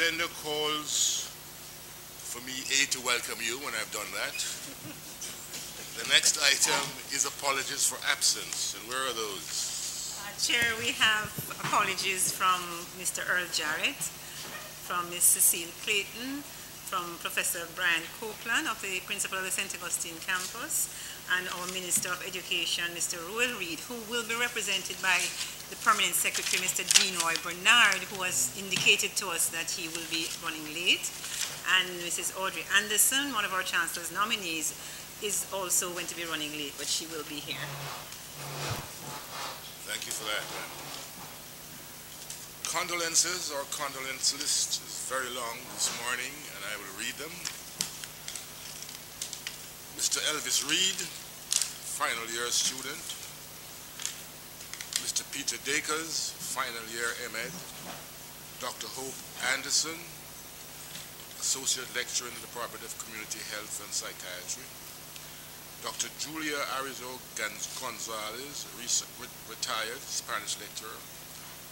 agenda calls for me, to welcome you when I've done that. The next item is apologies for absence. And where are those? Chair, we have apologies from Mr. Earl Jarrett, from Ms. Cecile Clayton, from Professor Brian Copeland of the Principal of the St. Augustine campus, and our Minister of Education, Mr. Ruel Reid, who will be represented by the Permanent Secretary, Mr. Dean Roy Bernard, who has indicated to us that he will be running late, and Mrs. Audrey Anderson, one of our Chancellor's nominees, is also going to be running late, but she will be here. Thank you for that. Condolences, our condolence list is very long this morning, and I will read them. Mr. Elvis Reed, final year student. Mr. Peter Dakers, final year MEd. Dr. Hope Anderson, associate lecturer in the Department of Community Health and Psychiatry. Dr. Julia Arizo Gonzalez, retired Spanish lecturer.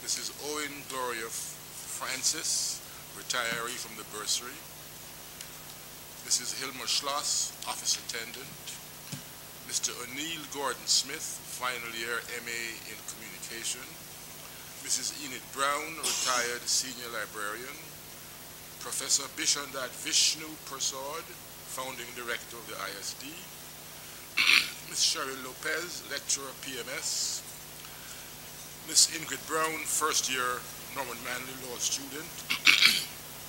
Mrs. Owen Gloria Francis, retiree from the bursary. Mrs. Hilma Schloss, office attendant. Mr. O'Neill Gordon Smith, final year MA in communication. Mrs. Enid Brown, retired senior librarian. Professor Bishandat Vishnu Prasad, founding director of the ISD. Ms. Cheryl Lopez, lecturer PMS. Ms. Ingrid Brown, first year Norman Manley Law student.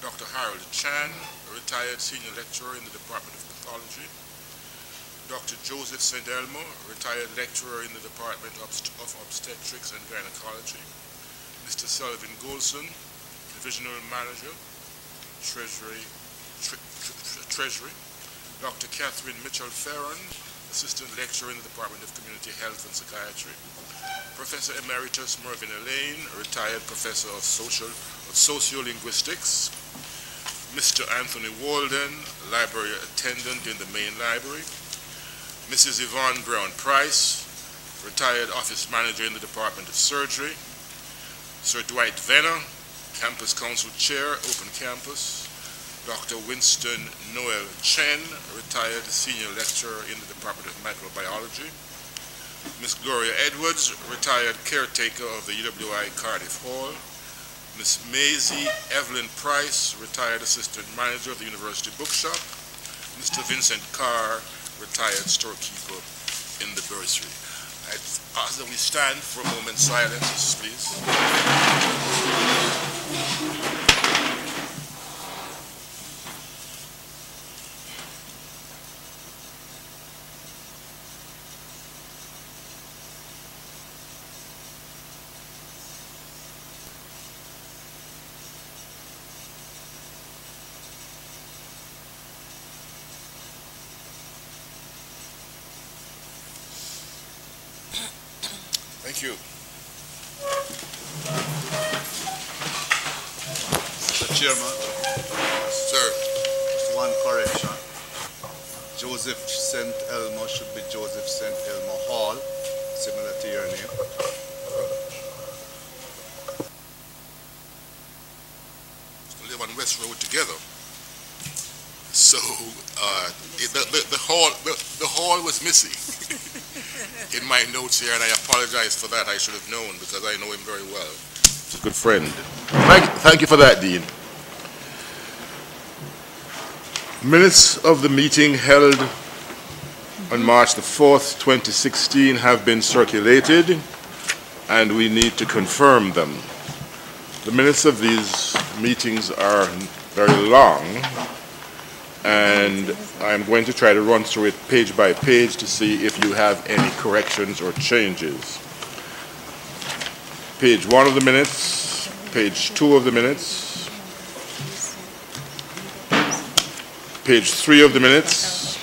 Dr. Harold Chan, retired senior lecturer in the Department of Pathology. Dr. Joseph St. Elmo, retired lecturer in the Department of Obstetrics and Gynecology. Mr. Sullivan Golson, divisional manager, Treasury. Dr. Catherine Mitchell-Ferron, assistant lecturer in the Department of Community Health and Psychiatry. Professor Emeritus Mervyn Elaine, retired professor of sociolinguistics. Mr. Anthony Walden, library attendant in the main library. Mrs. Yvonne Brown Price, retired office manager in the Department of Surgery. Sir Dwight Venner, campus council chair, open campus. Dr. Winston Noel Chen, retired senior lecturer in the Department of Microbiology. Ms. Gloria Edwards, retired caretaker of the UWI Cardiff Hall. Ms. Maisie Evelyn Price, retired assistant manager of the University Bookshop. Mr. Vincent Carr, retired storekeeper in the bursary. I ask that we stand for a moment's silence, please. Thank you. Mr. Chairman. Sir. Just one correction. Joseph St. Elmo should be Joseph St. Elmo Hall, similar to your name. We live on West Road together. So the hall was missing in my notes here, and I apologize for that. I should have known because I know him very well. He's a good friend. Thank you for that, Dean. Minutes of the meeting held on March the 4th, 2016 have been circulated, and we need to confirm them. The minutes of these meetings are very long, and I'm going to try to run through it page by page to see if you have any corrections or changes. Page 1 of the minutes, page 2 of the minutes, page 3 of the minutes,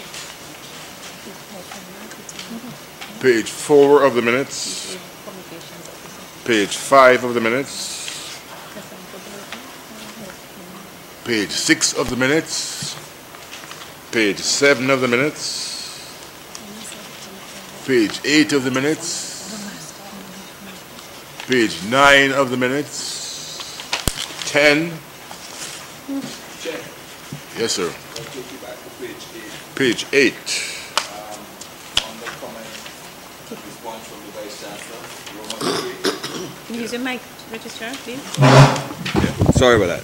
page 4 of the minutes, page 5 of the minutes, page 6 of the minutes, page 7 of the minutes, page 8 of the minutes, page 9 of the minutes, 10, Chair, Yes, sir. I'll take you back to page 8. Page 8. On the comment, response from the Vice Chancellor, Roman 3. Can you use your mic, Registrar, please? Sorry about that.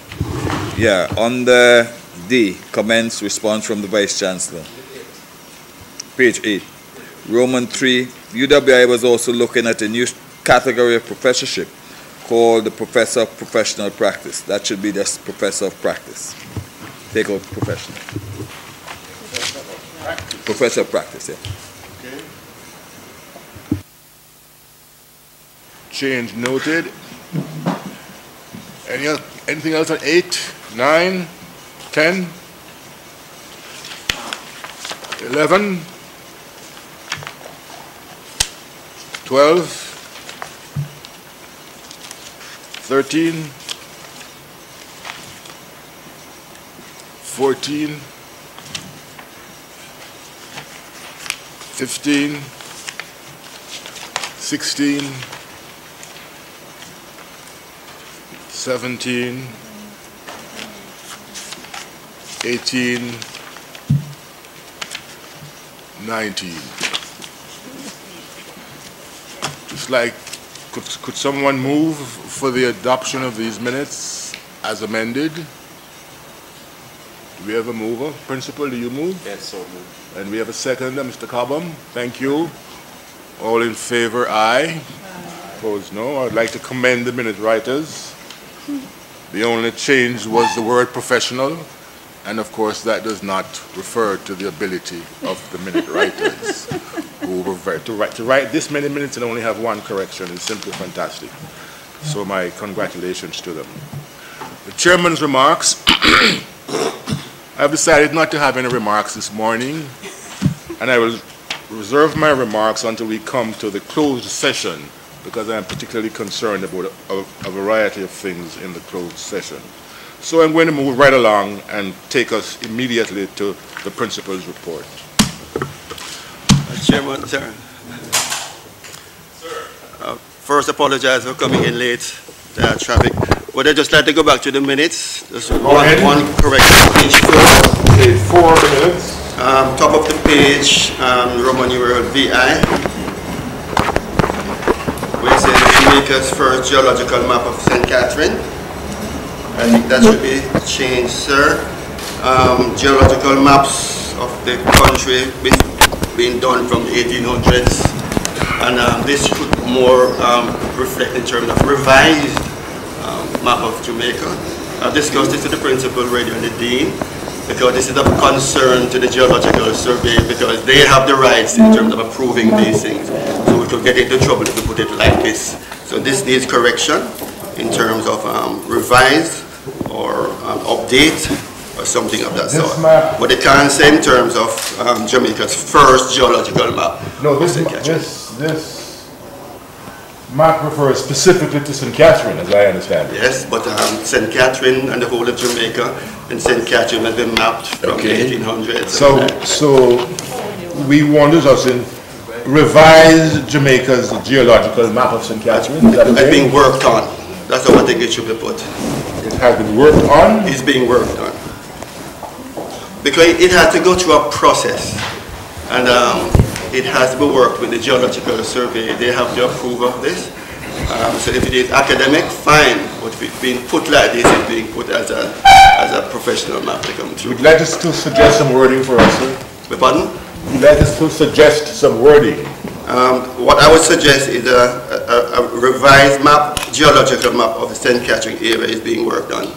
Yeah, on the D, comments, response from the Vice Chancellor. Page 8. Roman 3, UWI was also looking at a new category of professorship called the Professor of Professional Practice. That should be just Professor of Practice. Take out professional. Professor of Practice, yeah. Okay. Change noted. Anything else on 8, 9, 10, 11, 12, 13, 14, 15, 16, 17, 18, 19. Just like, could someone move for the adoption of these minutes as amended? Do we have a mover? Principal, do you move? Yes, so moved. And we have a second, Mr. Cobham. Thank you. All in favor, aye. Opposed, no. I'd like to commend the minute writers. The only change was the word professional, and of course that does not refer to the ability of the minute writers who were to write this many minutes and only have one correction is simply fantastic. So my congratulations to them. The chairman's remarks. I've decided not to have any remarks this morning, and I will reserve my remarks until we come to the closed session, because I am particularly concerned about a variety of things in the closed session. So I'm going to move right along and take us immediately to the principal's report. Chairman, sir. First, apologize for coming in late. Traffic. Would I just like to go back to the minutes? Just one correction. Page 4. Okay, 4 minutes. Top of the page, Roman numeral VI. Where it says Jamaica's first geological map of St. Catherine. I think that should be changed, sir. Geological maps of the country being done from the 1800s. And this should more reflect in terms of revised map of Jamaica. I've discussed this with the principal already and the dean, because this is of concern to the Geological Survey, because they have the rights in terms of approving these things. So we could get into trouble if we put it like this. So this needs correction in terms of revised or update or something of that sort. But they can't say in terms of Jamaica's first geological map. No, this map refers specifically to St. Catherine, as I understand it. Yes, but St. Catherine and the whole of Jamaica, and St. Catherine has been mapped from the 1800s. So we want us in revise Jamaica's geological map of St. Catherine. Is that okay? It's being worked on. That's how I think it should be put. It has been worked on? It's being worked on. Because it has to go through a process. And it has to be worked with the Geological Survey. They have to approve of this. So if it is academic, fine. But if it's being put like this, it's being put as a professional map to come through. Would you like us to suggest some wording for us, sir? Pardon? Would you like us to suggest some wording? What I would suggest is a revised map, geological map of the St. Catherine area is being worked on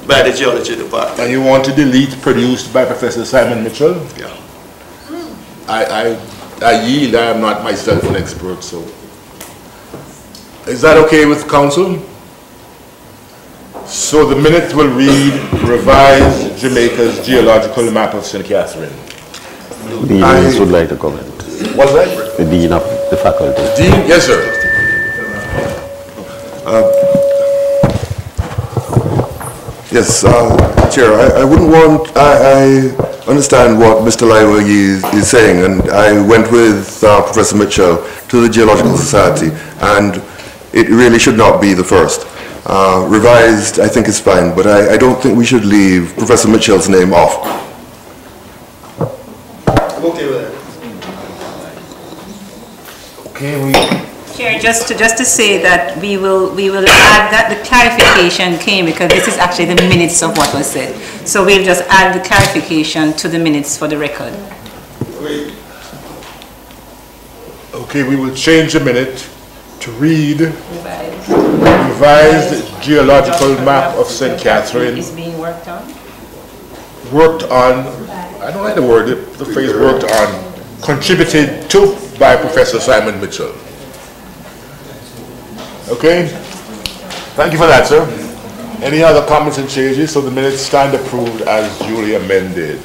by the Geology Department. And you want to delete produced by Professor Simon Mitchell? Yeah. I yield. I am not myself an expert, so. Is that okay with council? So the minute will read, revised Jamaica's geological map of St. Catherine. The dean would like to comment. What's that? The dean of the faculty. Dean, yes, sir. Yes, Chair, I wouldn't want, I understand what Mr. Laiwa is saying, and I went with Professor Mitchell to the Geological Society, and it really should not be the first. Revised, I think, is fine, but I don't think we should leave Professor Mitchell's name off. I'm okay with that. Okay, Chair, just to say that we will add that the clarification came because this is actually the minutes of what was said. So we'll just add the clarification to the minutes for the record. Okay, we will change a minute to read revised geological map of St. Catherine. Is being worked on? Worked on, I don't like the word, the phrase worked on, contributed to by Professor Simon Mitchell. Okay? Thank you for that, sir. Any other comments and changes? So the minutes stand approved as duly amended.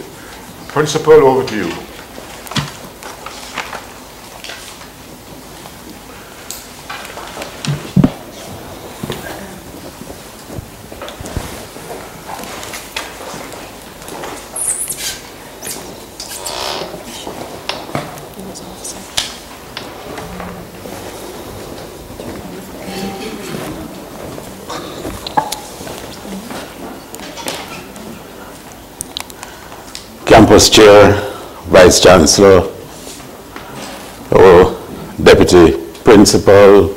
Principal, over to you. Campus Chair, Vice Chancellor, our Deputy Principal,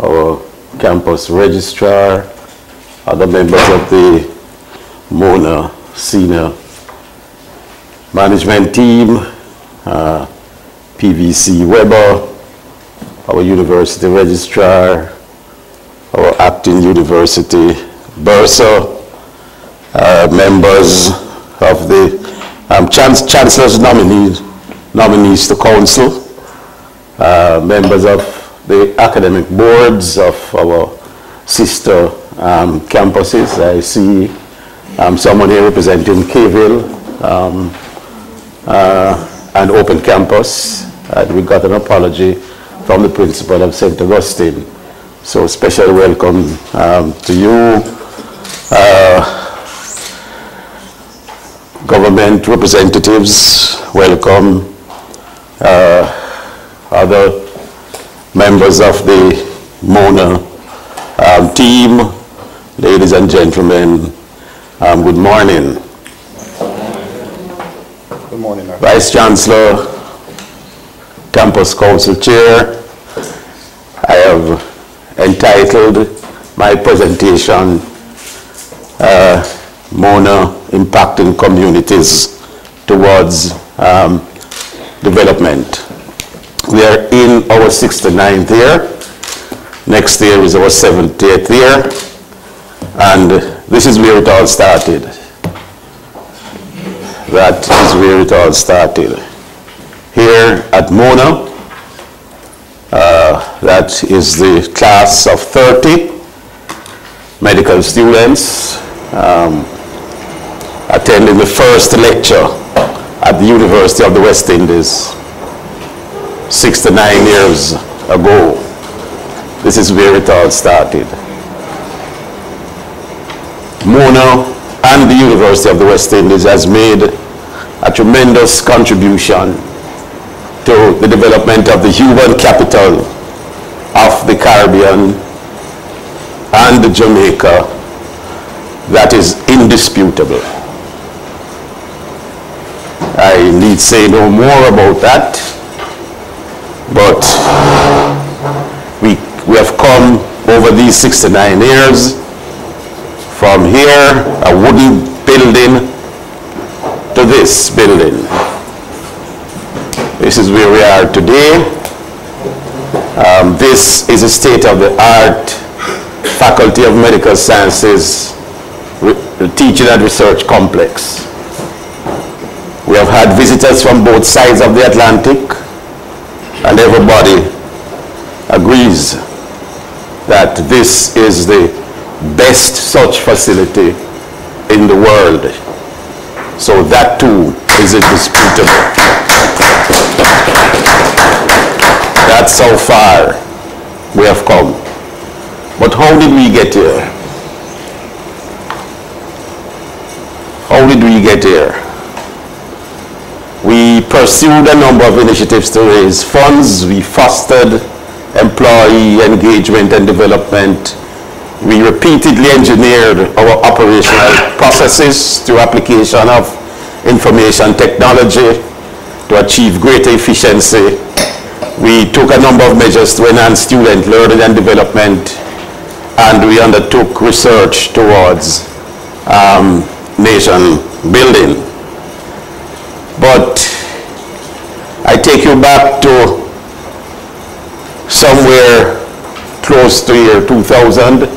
our Campus Registrar, other members of the MONA Senior Management Team, PVC Weber, our University Registrar, our Acting University Bursar, members of the Chancellor's nominees to Council, members of the academic boards of our sister campuses. I see someone here representing Kayville and Open Campus. We got an apology from the principal of St. Augustine. So special welcome to you. Government representatives, welcome. Other members of the MONA team, ladies and gentlemen, good morning. Good morning. Vice Chancellor, Campus Council Chair, I have entitled my presentation MONA Impacting Communities Towards Development. We are in our 69th year. Next year is our 70th year. And this is where it all started. That is where it all started. Here at MONA, that is the class of 30 medical students attending the first lecture at the University of the West Indies 69 years ago. This is where it all started. MONA and the University of the West Indies has made a tremendous contribution to the development of the human capital of the Caribbean and Jamaica that is indisputable. I need say no more about that, but we have come over these 69 years from here, a wooden building, to this building. This is where we are today. This is a state-of-the-art Faculty of Medical Sciences teaching and research complex. We have had visitors from both sides of the Atlantic, and everybody agrees that this is the best such facility in the world. So that too is indisputable. That's how far we have come. But how did we get here? How did we get here? We pursued a number of initiatives to raise funds. We fostered employee engagement and development. We repeatedly engineered our operational processes through application of information technology to achieve greater efficiency. We took a number of measures to enhance student learning and development, and we undertook research towards nation building. But I take you back to somewhere close to year 2000,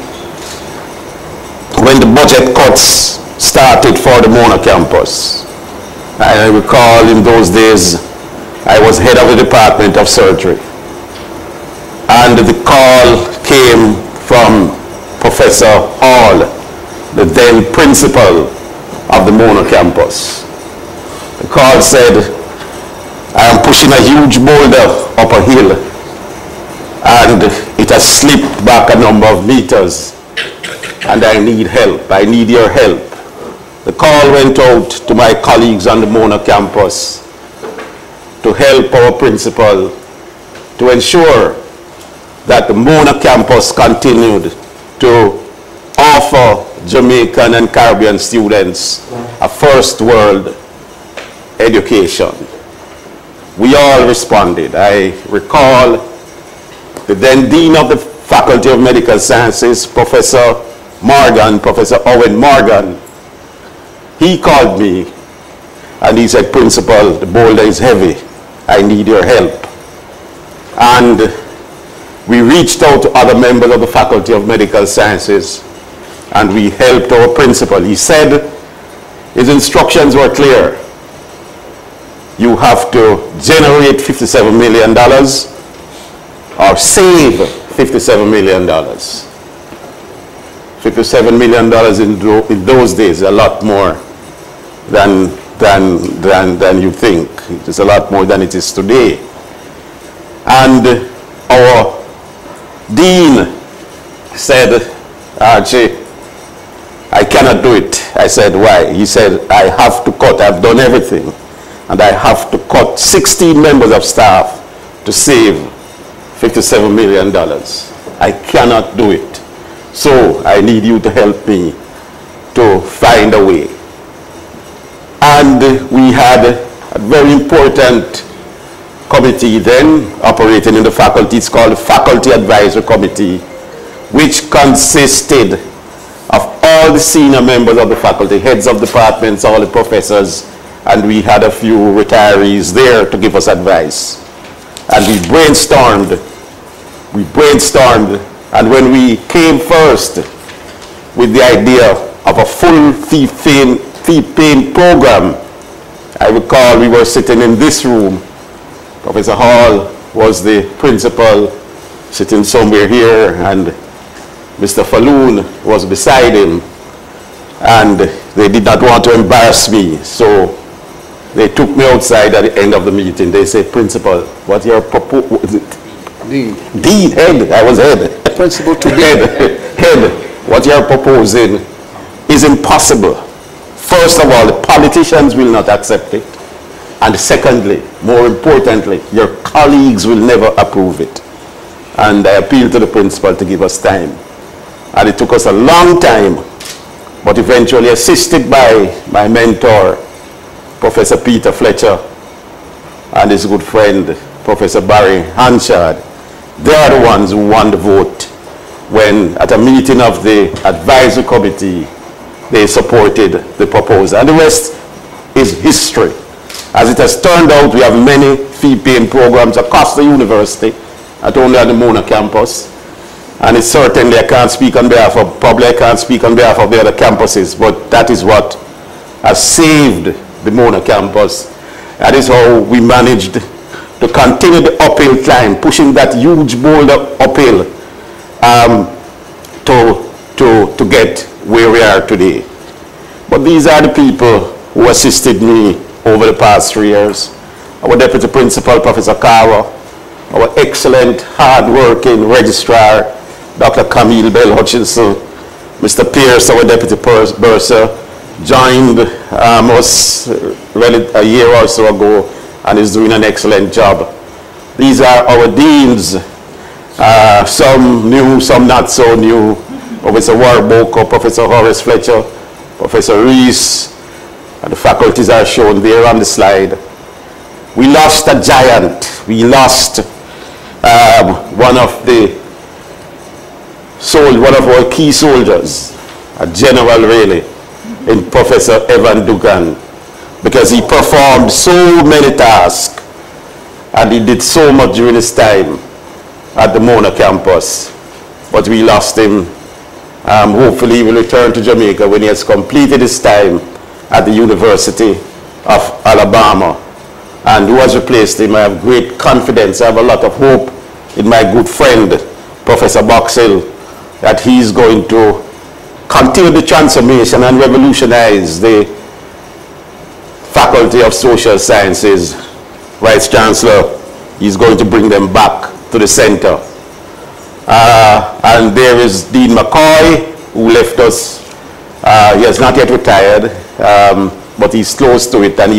when the budget cuts started for the Mona campus. I recall in those days, I was head of the Department of Surgery. And the call came from Professor Hall, the then principal of the Mona campus. The call said, I am pushing a huge boulder up a hill, and it has slipped back a number of meters, and I need help. I need your help. The call went out to my colleagues on the Mona campus to help our principal to ensure that the Mona campus continued to offer Jamaican and Caribbean students a first world education. We all responded. I recall the then Dean of the Faculty of Medical Sciences, Professor Owen Morgan, he called me and he said, Principal, the boulder is heavy. I need your help. And we reached out to other members of the Faculty of Medical Sciences and we helped our principal. He said his instructions were clear. You have to generate $57 million or save $57 million. $57 million in those days, a lot more than you think. It's a lot more than it is today. And our dean said, Archie, I cannot do it. I said, why? He said, I have to cut. I've done everything. And I have to cut 16 members of staff to save $57 million. I cannot do it. So I need you to help me to find a way. And we had a very important committee then operating in the faculty. It's called the Faculty Advisory Committee, which consisted of all the senior members of the faculty, heads of departments, all the professors, and we had a few retirees there to give us advice. And we brainstormed, and when we came first with the idea of a full fee-paying program, I recall we were sitting in this room. Professor Hall was the principal, sitting somewhere here, and Mr. Falloon was beside him, and they did not want to embarrass me, so they took me outside at the end of the meeting. They said, Principal, what your proposal? Dean, head, I was head. Principal to head, what you're proposing is impossible. First of all, the politicians will not accept it. And secondly, more importantly, your colleagues will never approve it. And I appealed to the principal to give us time. And it took us a long time, but eventually assisted by my mentor, Professor Peter Fletcher, and his good friend, Professor Barry Hanchard. They are the ones who won the vote when, at a meeting of the advisory committee, they supported the proposal. And the rest is history. As it has turned out, we have many fee-paying programs across the university, not only at the Mona campus. And it's certainly, I can't speak on behalf of, probably I can't speak on behalf of the other campuses, but that is what has saved the Mona campus. That is how we managed to continue the uphill climb, pushing that huge boulder uphill to get where we are today. But these are the people who assisted me over the past 3 years. Our Deputy Principal, Professor Cara, our excellent, hard-working registrar, Dr. Camille Bell Hutchinson, Mr. Pierce, our Deputy Bursar, joined us a year or so ago and is doing an excellent job. These are our deans, Some new, some not so new. Professor Warboko, Professor Horace Fletcher, Professor Rees, and the faculties are shown there on the slide. We lost a giant. We lost one of our key soldiers, a general really, in Professor Evan Dugan, because he performed so many tasks and he did so much during his time at the Mona campus. But we lost him. Hopefully he will return to Jamaica when he has completed his time at the University of Alabama. And who has replaced him, I have great confidence. I have a lot of hope in my good friend, Professor Boxhill, that he's going to continue the transformation and revolutionize the Faculty of Social Sciences. Vice Chancellor, he's going to bring them back to the center. And there is Dean McCoy, who left us. He has not yet retired, but he's close to it, and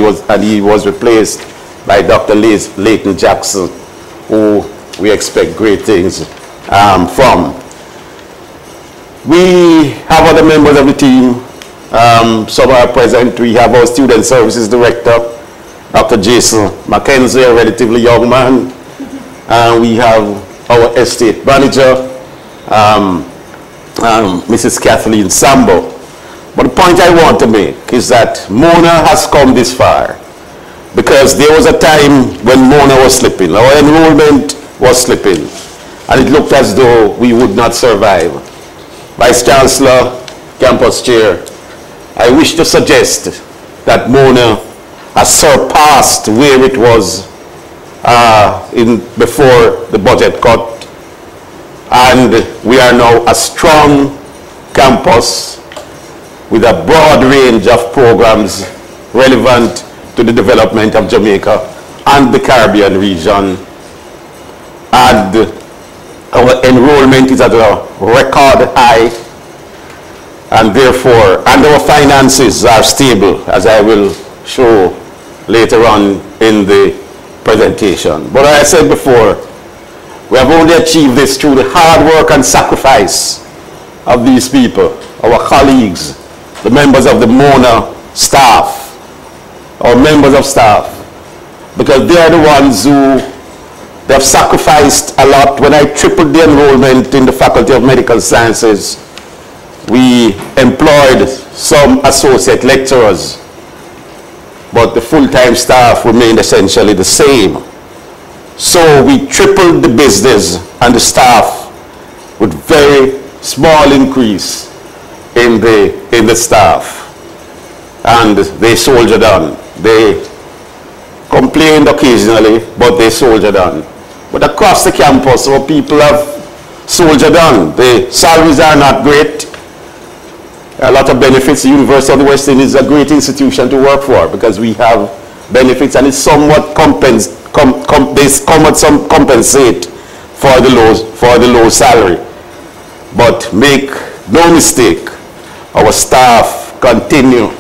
he was replaced by Dr. Leighton Jackson, who we expect great things from. We have other members of the team. Some are present. We have our Student Services Director, Dr. Jason McKenzie, a relatively young man. We have our estate manager, Mrs. Kathleen Sambo. But the point I want to make is that Mona has come this far because there was a time when Mona was slipping. Our enrollment was slipping, and it looked as though we would not survive. Vice Chancellor, Campus Chair, I wish to suggest that Mona has surpassed where it was before the budget cut, and we are now a strong campus with a broad range of programs relevant to the development of Jamaica and the Caribbean region. And our enrollment is at a record high, and therefore, and our finances are stable, as I will show later on in the presentation. But as I said before, we have only achieved this through the hard work and sacrifice of these people, our colleagues, the members of the Mona staff, our members of staff, because they are the ones who they have sacrificed a lot. When I tripled the enrollment in the Faculty of Medical Sciences, we employed some associate lecturers, but the full-time staff remained essentially the same. So we tripled the business and the staff with very small increase in the staff. And they soldiered on. They complained occasionally, but they soldiered on. But across the campus, our people have soldiered on. The salaries are not great. A lot of benefits. The University of the West Indies is a great institution to work for because we have benefits, and it's somewhat compensate for the low salary. But make no mistake, our staff continue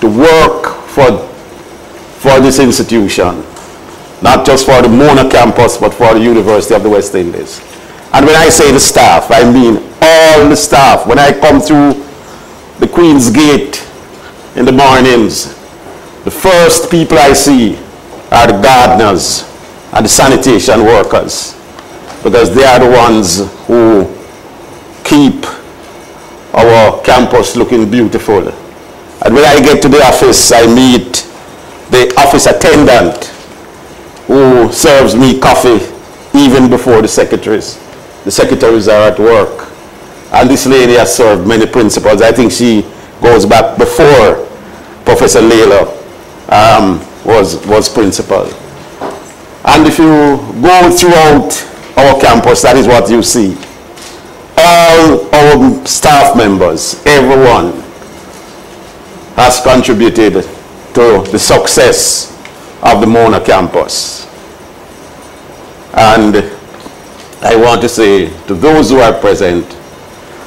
to work for this institution, not just for the Mona campus, but for the University of the West Indies. And when I say the staff, I mean all the staff. When I come through the Queen's Gate in the mornings, the first people I see are the gardeners and the sanitation workers, because they are the ones who keep our campus looking beautiful. And when I get to the office, I meet the office attendant who serves me coffee even before the secretaries. The secretaries are at work. And this lady has served many principals. I think she goes back before Professor Layla was principal. And if you go throughout our campus, that is what you see. All our staff members, everyone, has contributed to the success of the Mona campus. And I want to say to those who are present,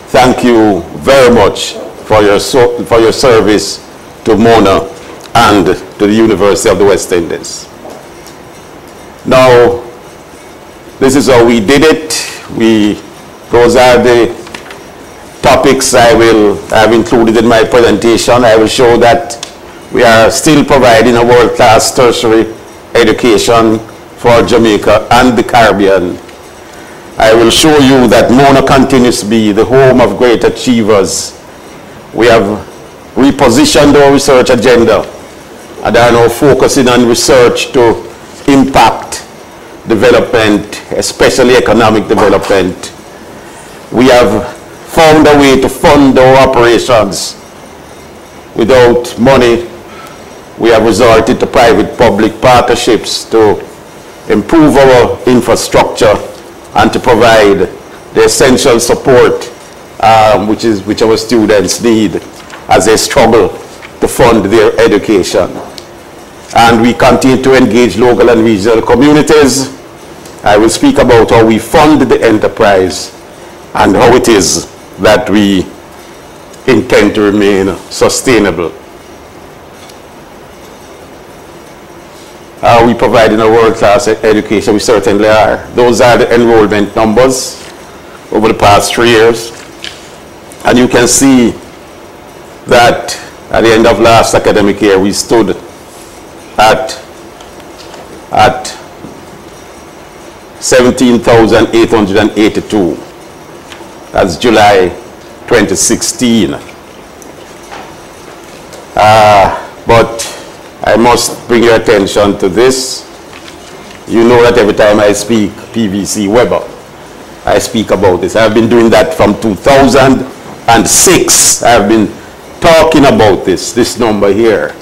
thank you very much for your service to Mona and to the University of the West Indies. Now, this is how we did it. Those are the topics I've included in my presentation. I will show that we are still providing a world-class tertiary education for Jamaica and the Caribbean. I will show you that Mona continues to be the home of great achievers. We have repositioned our research agenda and are now focusing on research to impact development, especially economic development. We have found a way to fund our operations. Without money, we have resorted to private-public partnerships to improve our infrastructure and to provide the essential support which our students need as they struggle to fund their education. And we continue to engage local and regional communities. I will speak about how we fund the enterprise and how it is that we intend to remain sustainable. Are we providing a world-class education? We certainly are. Those are the enrollment numbers over the past 3 years. And you can see that at the end of last academic year, we stood at 17,882. That's July 2016. But I must bring your attention to this. You know that every time I speak PVC Weber, I speak about this. I've been doing that from 2006. I've been talking about this number here.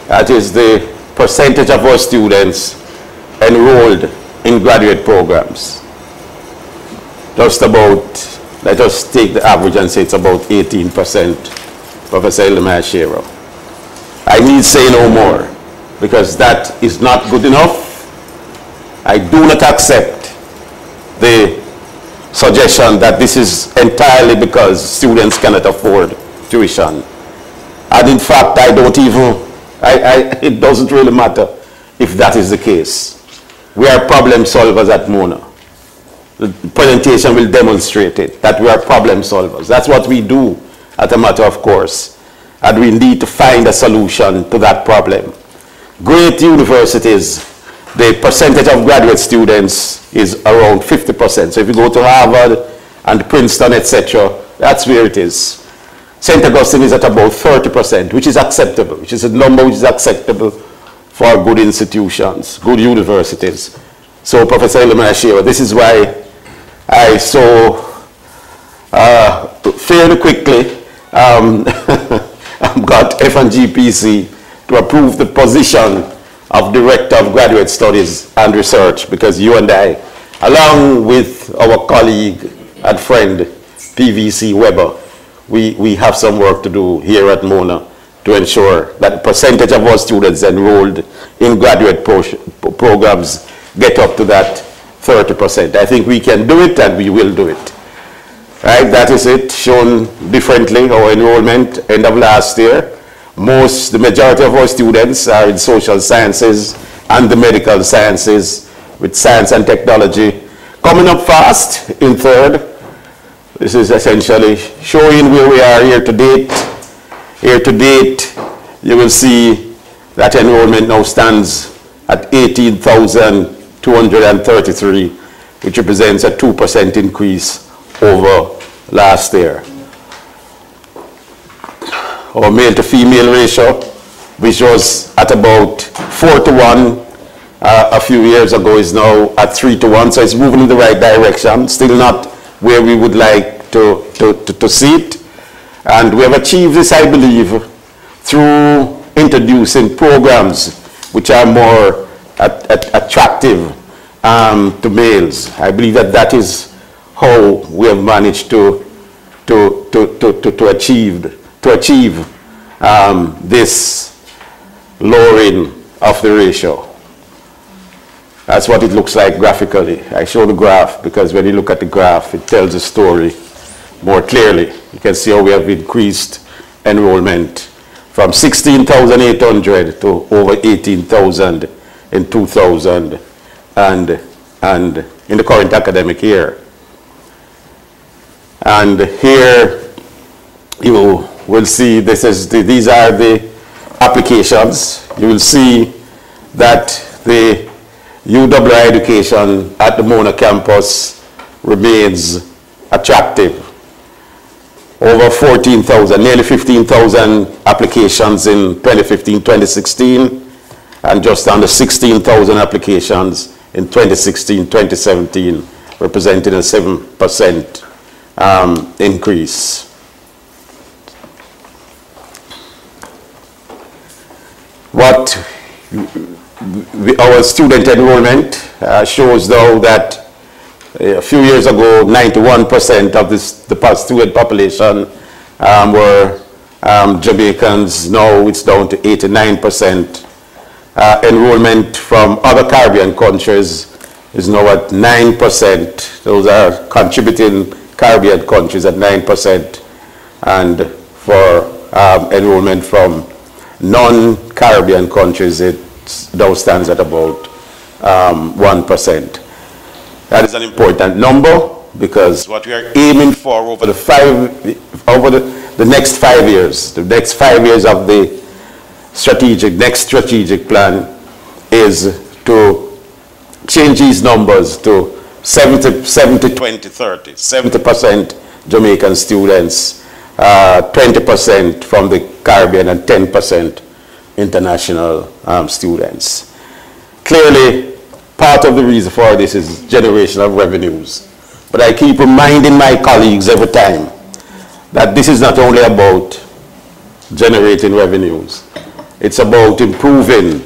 That is the percentage of our students enrolled in graduate programs. Just about, let us take the average and say it's about 18%, Professor Ilmashiro. I need say no more, because that is not good enough. I do not accept the suggestion that this is entirely because students cannot afford tuition. And in fact, I don't even, it doesn't really matter if that is the case. We are problem solvers at Mona. The presentation will demonstrate it, that we are problem solvers. That's what we do as a matter of course. And we need to find a solution to that problem. Great universities, the percentage of graduate students is around 50%. So if you go to Harvard and Princeton, etc., that's where it is. St. Augustine is at about 30%, which is acceptable, which is a number which is acceptable for good institutions, good universities. So Professor Ilmashiro, this is why I so fairly quickly got F&GPC to approve the position of Director of Graduate Studies and Research, because you and I, along with our colleague and friend PVC Weber, we have some work to do here at Mona to ensure that the percentage of our students enrolled in graduate programs get up to that 30%. I think we can do it, and we will do it. Right, that is it, shown differently, our enrollment end of last year. The majority of our students are in social sciences and the medical sciences, with science and technology coming up fast in third. This is essentially showing where we are year to date. Year to date, you will see that enrollment now stands at 18,233, which represents a 2% increase over last year. Our male to female ratio, which was at about 4:1 a few years ago, is now at 3:1, so it's moving in the right direction. Still not where we would like to see it. And we have achieved this, I believe, through introducing programs which are more attractive to males. I believe that that is how we have managed to achieve this lowering of the ratio. That's what it looks like graphically. I show the graph because when you look at the graph, it tells the story more clearly. You can see how we have increased enrollment from 16,800 to over 18,000 in 2016. and in the current academic year. And here you will see these are the applications. You will see that the UWI education at the Mona campus remains attractive. Over 14,000, nearly 15,000 applications in 2015-2016, and just under 16,000 applications in 2016-2017, representing a 7% increase. Our student enrollment shows, though, that a few years ago, 91% of the student population were Jamaicans. Now it's down to 89%. Enrollment from other Caribbean countries is now at 9%. Those are contributing Caribbean countries at 9%. And for enrollment from non-Caribbean countries, it now stands at about 1%. That is an important number, because what we are aiming for over the next 5 years, the next 5 years of the next strategic plan, is to change these numbers to 70-20-30. 70% Jamaican students, 20% from the Caribbean, and 10% international students. Clearly, part of the reason for this is generation of revenues. But I keep reminding my colleagues every time that this is not only about generating revenues. It's about improving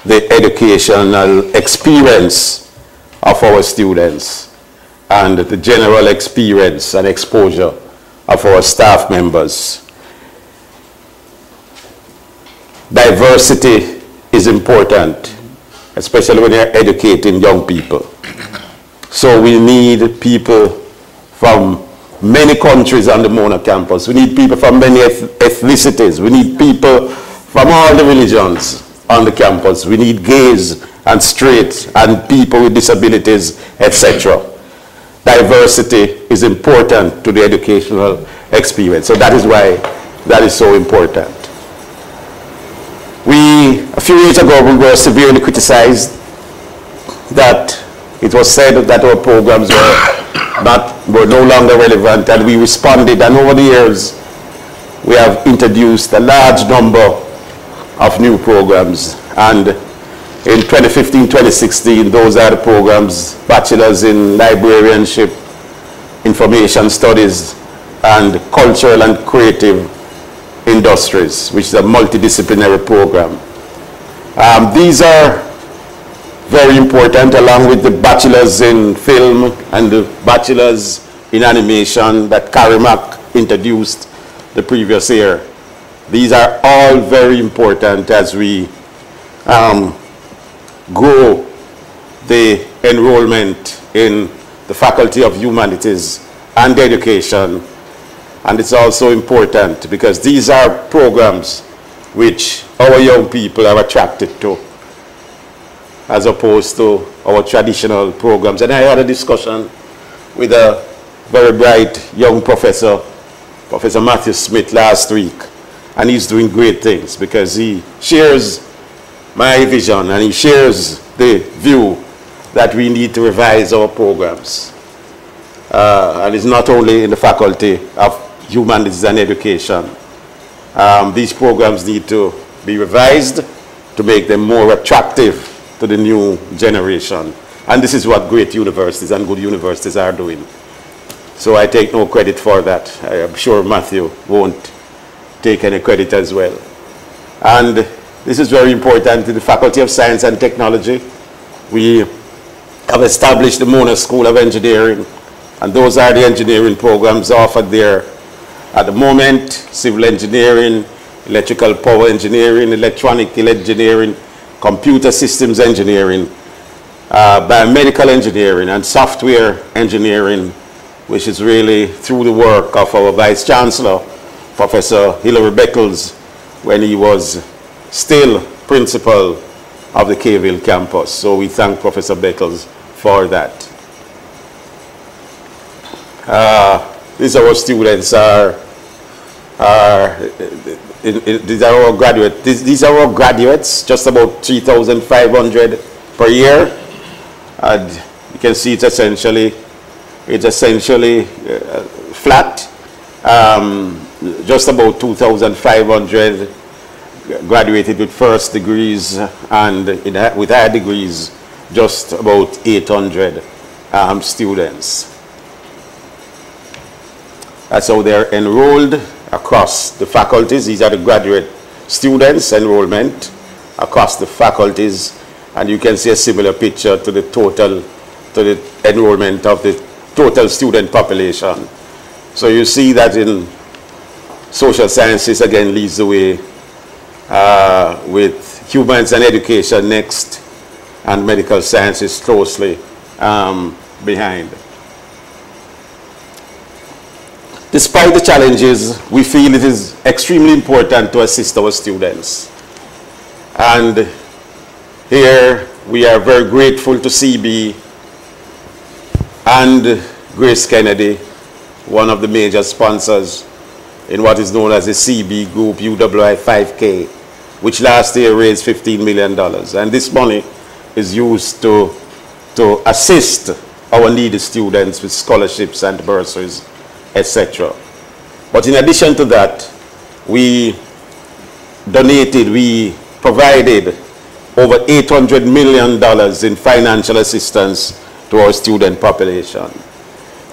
the educational experience of our students and the general experience and exposure of our staff members. Diversity is important, especially when you're educating young people. So we need people from many countries on the Mona campus. We need people from many ethnicities. We need people from all the religions on the campus. We need gays and straights and people with disabilities, etc. Diversity is important to the educational experience. So that is why that is so important. A few years ago, we were severely criticized that it was said that our programs were no longer relevant, and we responded, and over the years, we have introduced a large number of new programs. And in 2015-2016, those are the programs: bachelor's in librarianship, information studies, and cultural and creative industries, which is a multidisciplinary program. These are very important, along with the bachelor's in film and the bachelor's in animation that Karimak introduced the previous year. These are all very important as we grow the enrollment in the Faculty of Humanities and Education. And it's also important because these are programs which our young people are attracted to, as opposed to our traditional programs. And I had a discussion with a very bright young professor, Professor Matthew Smith, last week, and he's doing great things because he shares my vision and he shares the view that we need to revise our programs. And it's not only in the Faculty of Humanities and Education. These programs need to be revised to make them more attractive to the new generation. And this is what great universities and good universities are doing. So I take no credit for that. I am sure Matthew won't take any credit as well. And this is very important in the Faculty of Science and Technology. We have established the Mona School of Engineering, and those are the engineering programs offered there. At the moment, civil engineering, electrical power engineering, electronic engineering, computer systems engineering, biomedical engineering, and software engineering, which is really through the work of our Vice Chancellor, Professor Hilary Beckles, when he was still principal of the K-Ville campus. So we thank Professor Beckles for that. These are our students, these are our graduates. These are our graduates, just about 3,500 per year. And you can see it's essentially flat. Just about 2,500 graduated with first degrees, and with higher degrees, just about 800 students. That's how they're enrolled across the faculties. These are the graduate students' enrollment across the faculties, and you can see a similar picture to the enrollment of the total student population. So you see that in social sciences, again, leads the way, with humans and education next, and medical sciences closely behind. Despite the challenges, we feel it is extremely important to assist our students. And here we are very grateful to CB and Grace Kennedy, one of the major sponsors in what is known as the CB Group UWI 5K, which last year raised $15 million. And this money is used to assist our needy students with scholarships and bursaries, etc. But in addition to that, we provided over $800 million in financial assistance to our student population.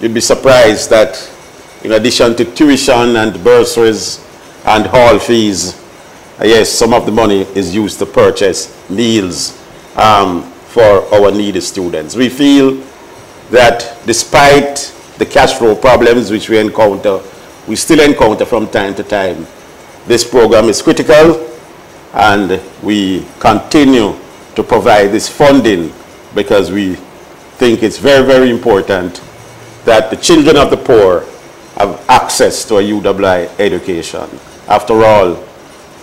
You'd be surprised that in addition to tuition and bursaries and hall fees, yes, some of the money is used to purchase meals for our needy students. We feel that despite the cash flow problems which we still encounter from time to time, this program is critical, and we continue to provide this funding because we think it's very, very important that the children of the poor have access to a UWI education. After all,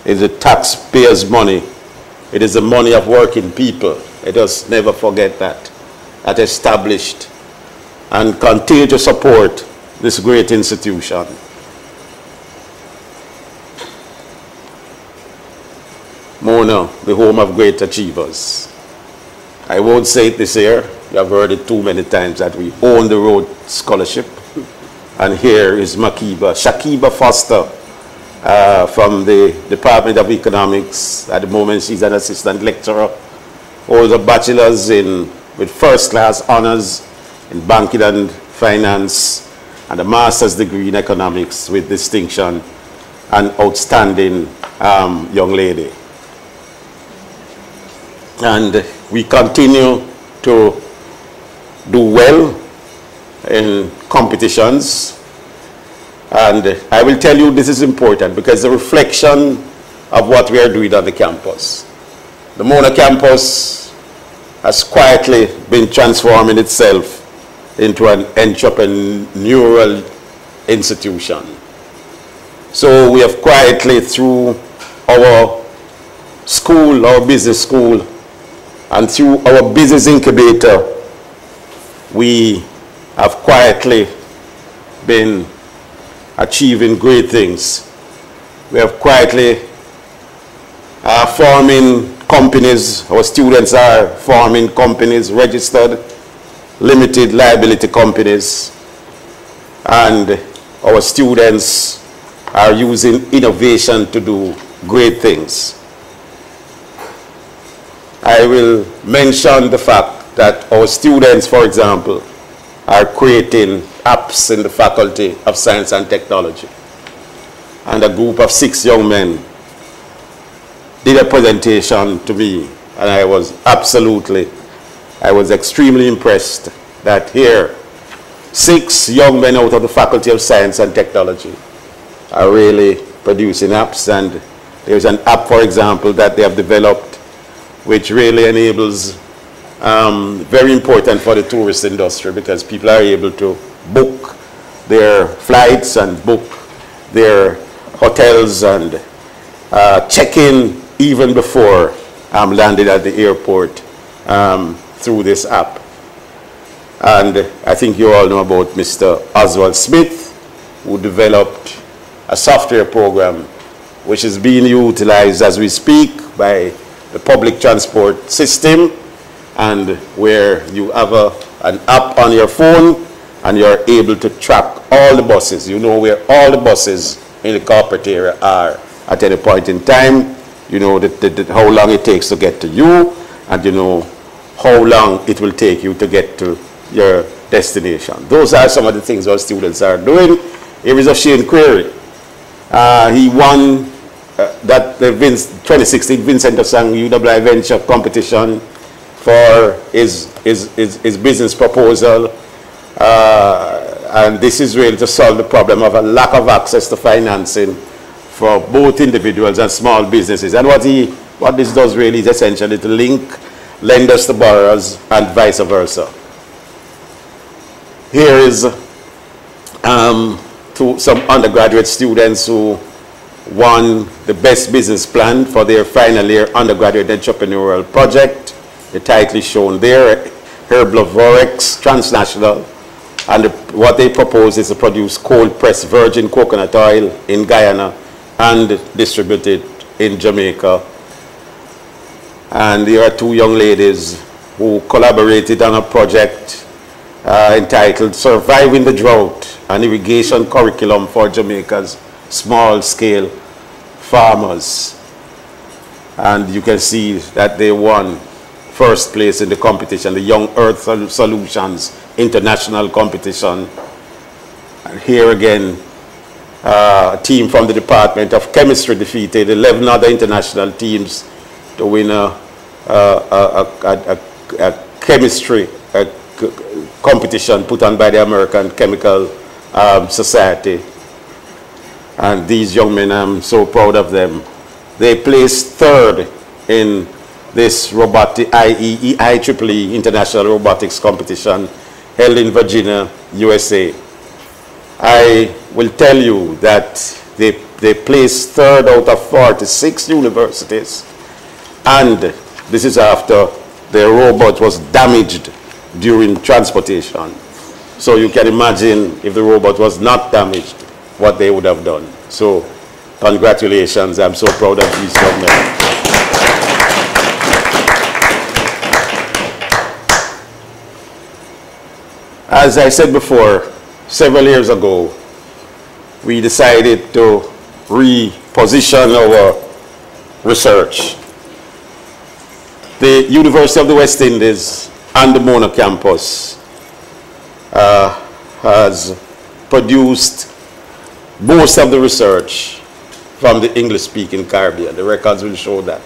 it's the taxpayers' money. It is the money of working people. Let us never forget that. That established and continue to support this great institution. Mona, the home of great achievers. I won't say it this year. You have heard it too many times that we own the Road Scholarship. And here is Shakiba Foster from the Department of Economics. At the moment, she's an assistant lecturer. Holds a bachelor's with first-class honors in banking and finance, and a master's degree in economics with distinction. An outstanding young lady. And we continue to do well in competitions. And I will tell you this is important because the reflection of what we are doing on the campus. The Mona campus has quietly been transforming itself into an entrepreneurial institution. So we have quietly, through our school, our business school, and through our business incubator, we have quietly been achieving great things. We have quietly forming companies. Our students are forming companies, registered limited liability companies, and our students are using innovation to do great things. I will mention the fact that our students, for example, are creating apps in the Faculty of Science and Technology. And a group of 6 young men did a presentation to me, and I was extremely impressed that here, 6 young men out of the Faculty of Science and Technology are really producing apps. And there's an app, for example, that they have developed which really enables, very important for the tourist industry, because people are able to book their flights and book their hotels and check in even before landed at the airport through this app. And I think you all know about Mr. Oswald Smith, who developed a software program which is being utilized as we speak by the public transport system, and where you have an app on your phone and you're able to track all the buses. You know where all the buses in the corporate area are at any point in time. You know how long it takes to get to you, and you know how long it will take you to get to your destination. Those are some of the things our students are doing. Here is a Shane Query. He won that 2016 Vincent Osang UWI Venture competition for his business proposal. And this is really to solve the problem of a lack of access to financing for both individuals and small businesses. And what this does really is essentially to link lenders to borrowers and vice versa. Here is to some undergraduate students who won the best business plan for their final year undergraduate entrepreneurial project. The title is shown there, Herbivores Transnational. And what they propose is to produce cold-pressed virgin coconut oil in Guyana and distribute it in Jamaica. And there are two young ladies who collaborated on a project entitled Surviving the Drought, an irrigation curriculum for Jamaica's small-scale farmers. And you can see that they won first place in the competition, the Young Earth Solutions International Competition. And here again, a team from the Department of Chemistry defeated 11 other international teams to win a chemistry competition put on by the American Chemical Society. And these young men, I'm so proud of them. They placed third in this robotic IEEE International Robotics Competition held in Virginia, USA. I will tell you that they placed third out of 46 universities, and this is after their robot was damaged during transportation. So you can imagine if the robot was not damaged, what they would have done. So congratulations, I'm so proud of these young men. As I said before, several years ago, we decided to reposition our research. The University of the West Indies and the Mona campus has produced most of the research from the English-speaking Caribbean. The records will show that.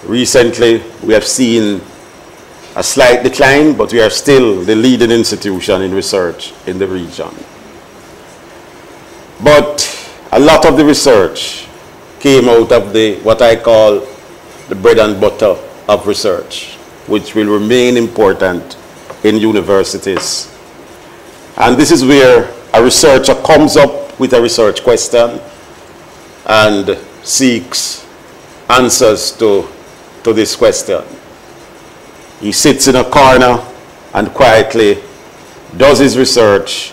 Recently, we have seen a slight decline, but we are still the leading institution in research in the region. But a lot of the research came out of what I call the bread and butter of research, which will remain important in universities. And this is where a researcher comes up with a research question and seeks answers to this question. He sits in a corner and quietly does his research.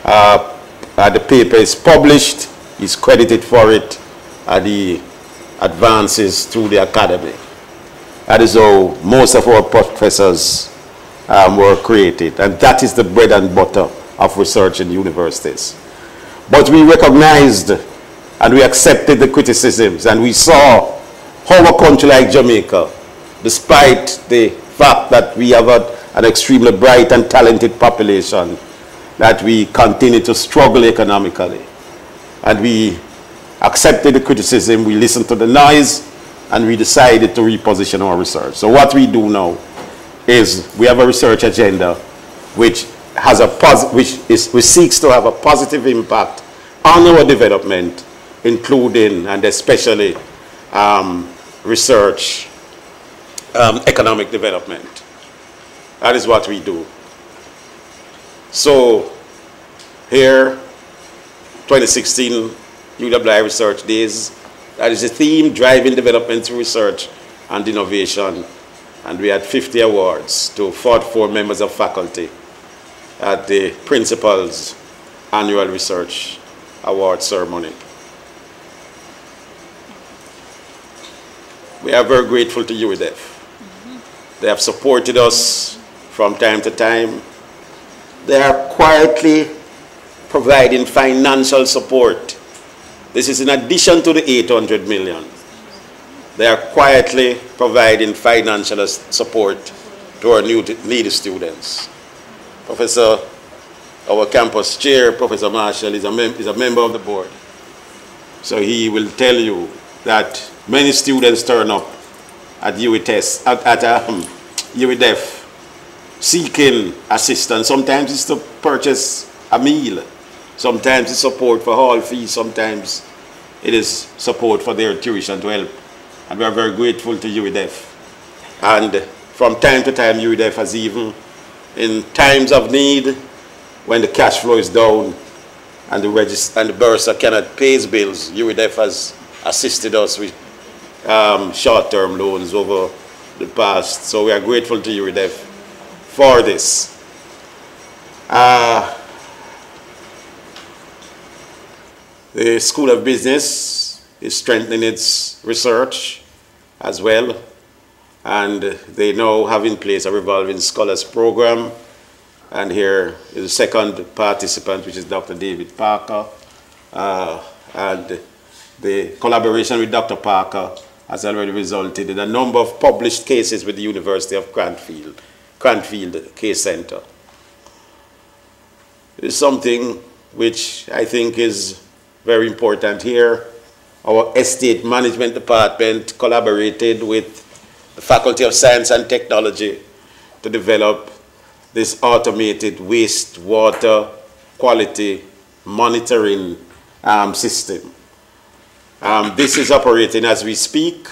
The paper is published, he's credited for it, and he advances through the academy. That is how most of our professors were created, and that is the bread and butter of research in universities. But we recognized and we accepted the criticisms, and we saw how a country like Jamaica, despite the fact that we have an extremely bright and talented population, that we continue to struggle economically. And we accepted the criticism, we listened to the noise, and we decided to reposition our research. So what we do now is we have a research agenda which seeks to have a positive impact on our development, including and especially research, economic development. That is what we do. So here, 2016 UWI Research Days, That is the theme, driving development through research and innovation. And we had 50 awards to 44 members of faculty at the principal's annual research award ceremony. We are very grateful to UWI. They have supported us from time to time. They are quietly providing financial support. This is in addition to the 800 million. They are quietly providing financial support to our needy students. Professor, our campus chair, Professor Marshall, is a member of the board. So he will tell you that many students turn up at UWI seeking assistance. Sometimes it's to purchase a meal. Sometimes it's support for hall fees. Sometimes it is support for their tuition to help. And we are very grateful to UWI. And from time to time, UWI has even, in times of need, when the cash flow is down and the bursar cannot pay his bills, UWI has assisted us with short-term loans over the past. So we are grateful to UWI for this. The School of Business is strengthening its research as well, and they now have in place a revolving scholars program. And here is the second participant, which is Dr. David Parker, and the collaboration with Dr. Parker has already resulted in a number of published cases with the University of Cranfield Case Center. It is something which I think is very important here. Our estate management department collaborated with the Faculty of Science and Technology to develop this automated wastewater quality monitoring system. This is operating as we speak,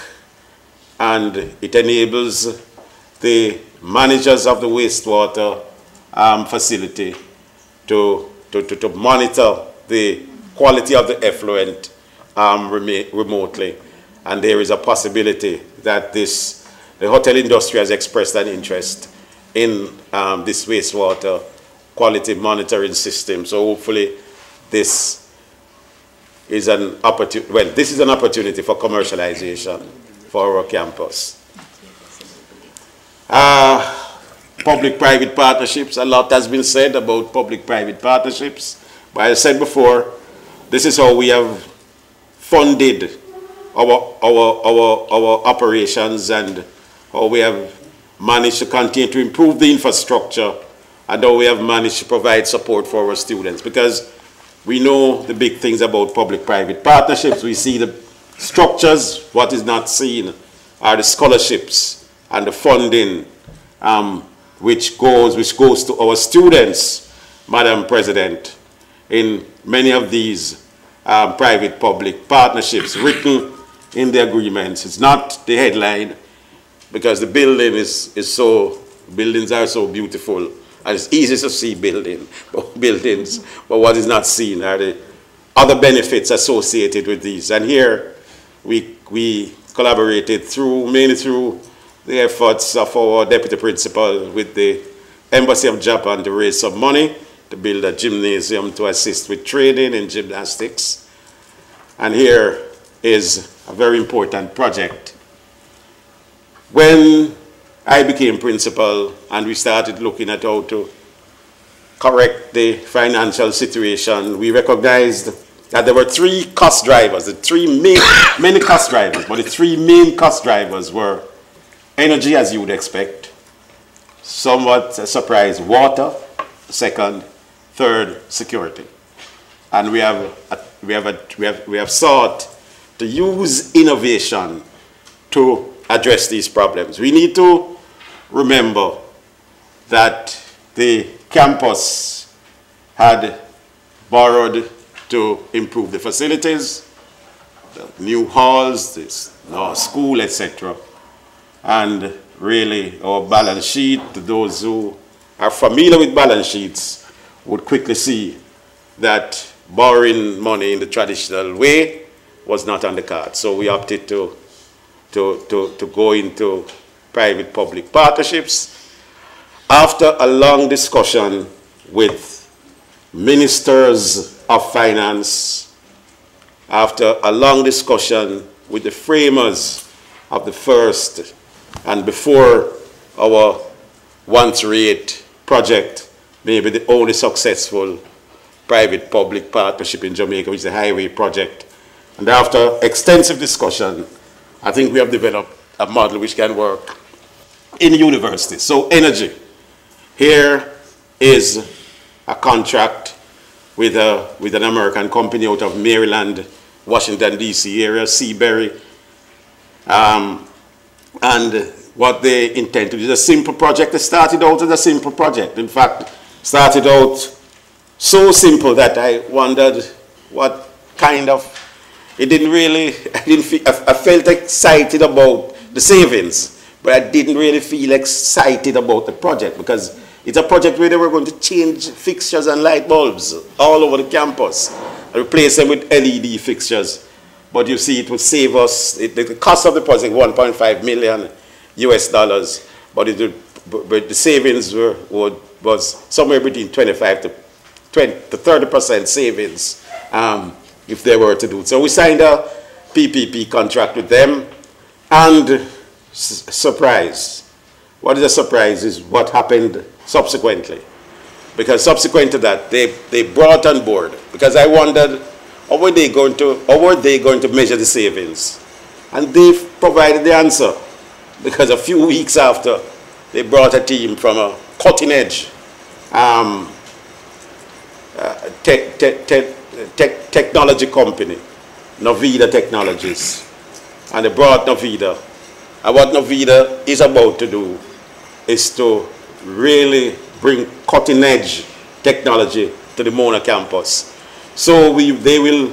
and it enables the managers of the wastewater facility to monitor the quality of the effluent remotely. And there is a possibility that the hotel industry has expressed an interest in this wastewater quality monitoring system. So hopefully this is an opportunity, well, this is an opportunity for commercialization for our campus. Public-private partnerships, a lot has been said about public-private partnerships, but as I said before, this is how we have funded our operations and how we have managed to continue to improve the infrastructure and how we have managed to provide support for our students. Because we know the big things about public-private partnerships. We see the structures. What is not seen are the scholarships and the funding which goes to our students, Madam President, in many of these private-public partnerships written in the agreements. It's not the headline, because the buildings are so beautiful, and it's easy to see buildings, but what is not seen are the other benefits associated with these. And here we collaborated mainly through the efforts of our deputy principal with the Embassy of Japan to raise some money to build a gymnasium to assist with training in gymnastics. And here is a very important project. When I became principal and we started looking at how to correct the financial situation, we recognized that there were three cost drivers, many cost drivers, but the three main cost drivers were energy, as you would expect, somewhat a surprise, water, second, third, security. And we have sought to use innovation to address these problems. We need to remember that the campus had borrowed to improve the facilities, the new halls, this school, etc. And really our balance sheet, those who are familiar with balance sheets would quickly see that borrowing money in the traditional way was not on the card. So we opted to go into private-public partnerships. After a long discussion with ministers of finance, after a long discussion with the framers of the first and before our 138 project, maybe the only successful private-public partnership in Jamaica, which is the highway project. And after extensive discussion, I think we have developed a model which can work in universities. So energy. Here is a contract with an American company out of Maryland, Washington, D.C. area, Seabury. And what they intend to do is a simple project. They started out as a simple project. In fact, started out so simple that I wondered what kind of, it didn't really, I felt excited about the savings, but I didn't really feel excited about the project because it's a project where they were going to change fixtures and light bulbs all over the campus and replace them with LED fixtures. But you see, it would save us, the cost of the project, $1.5 million US, but the savings was somewhere between 25 to 30% savings if they were to do it. So we signed a PPP contract with them, and surprise. What is a surprise is what happened subsequently. Because subsequent to that, they brought on board, because I wondered, how were they going to measure the savings? And they provided the answer, because a few weeks after, they brought a team from a cutting-edge technology company, Novida Technologies. And they brought Novida. And what Novida is about to do is to really bring cutting-edge technology to the Mona campus. So they will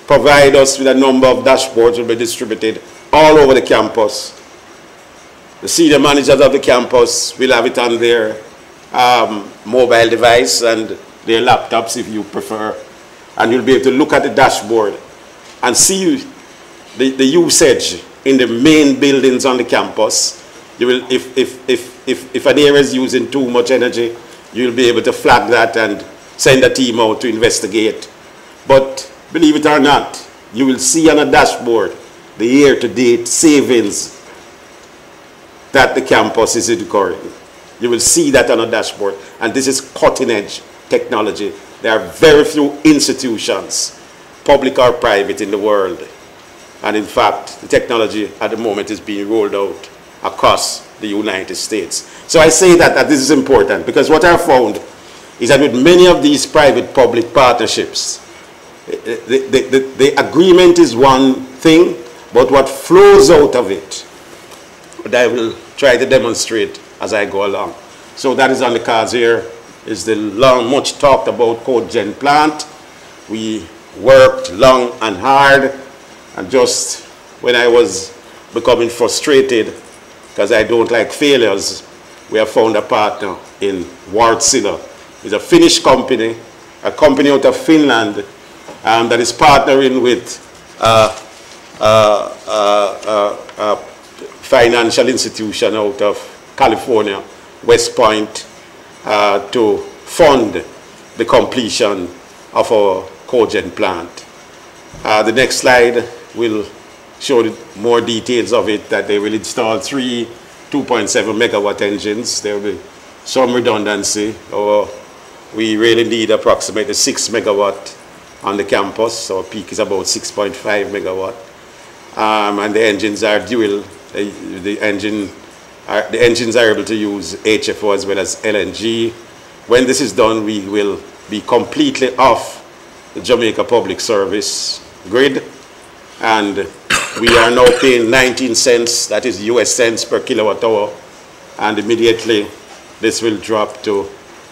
provide us with a number of dashboards will be distributed all over the campus. The senior managers of the campus will have it on their mobile device and their laptops if you prefer. And you'll be able to look at the dashboard and see the usage in the main buildings on the campus. You will, if an area is using too much energy, you'll be able to flag that and send a team out to investigate. But believe it or not, you will see on a dashboard the year-to-date savings that the campus is incurring. You will see that on a dashboard, and this is cutting-edge technology. There are very few institutions, public or private, in the world. And in fact, the technology at the moment is being rolled out across the United States. So I say that this is important, because what I found is that with many of these private-public partnerships, the agreement is one thing, but what flows out of it, that I will try to demonstrate as I go along. So that is on the cards here, is the much talked about cogen plant. We worked long and hard, and just when I was becoming frustrated, because I don't like failures, we have found a partner in Wärtsilä. It's a Finnish company, a company out of Finland that is partnering with a financial institution out of California, West Point, to fund the completion of our cogen plant. The next slide will show more details of it, that they will install 3 2.7 megawatt engines. There will be some redundancy, or we really need approximately 6 megawatt on the campus, so peak is about 6.5 megawatt. And the engines are dual. The engines are able to use HFO as well as LNG. When this is done, we will be completely off the Jamaica Public Service grid, and we are now paying 19 cents, that is US cents per kilowatt hour, and immediately this will drop to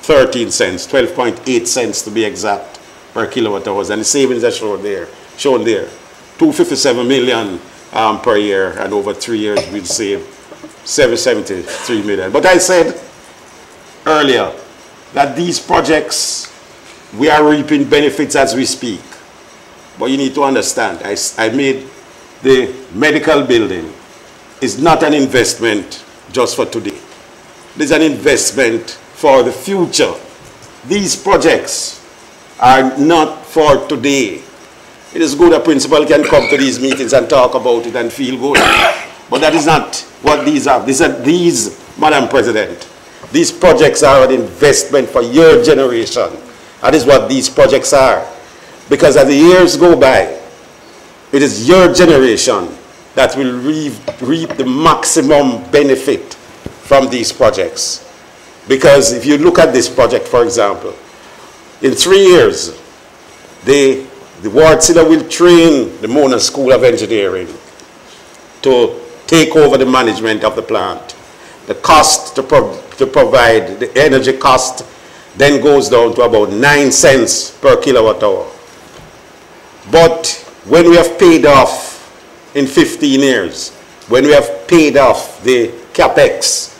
13 cents, 12.8 cents to be exact, per kilowatt hours, and the savings are shown there. 257 million per year, and over 3 years we'll save 773 million. But I said earlier that these projects, we are reaping benefits as we speak. But you need to understand, I made the medical building is not an investment just for today. It is an investment for the future. These projects are not for today. It is good a principal can come to these meetings and talk about it and feel good. But that is not what these are. These, Madam President, these projects are an investment for your generation. That is what these projects are. Because as the years go by, it is your generation that will reap the maximum benefit from these projects. Because if you look at this project, for example, in 3 years, the Wardsilla will train the Mona School of Engineering to take over the management of the plant. The cost to provide, the energy cost, then goes down to about 9 cents per kilowatt hour. But when we have paid off in 15 years, when we have paid off the capex,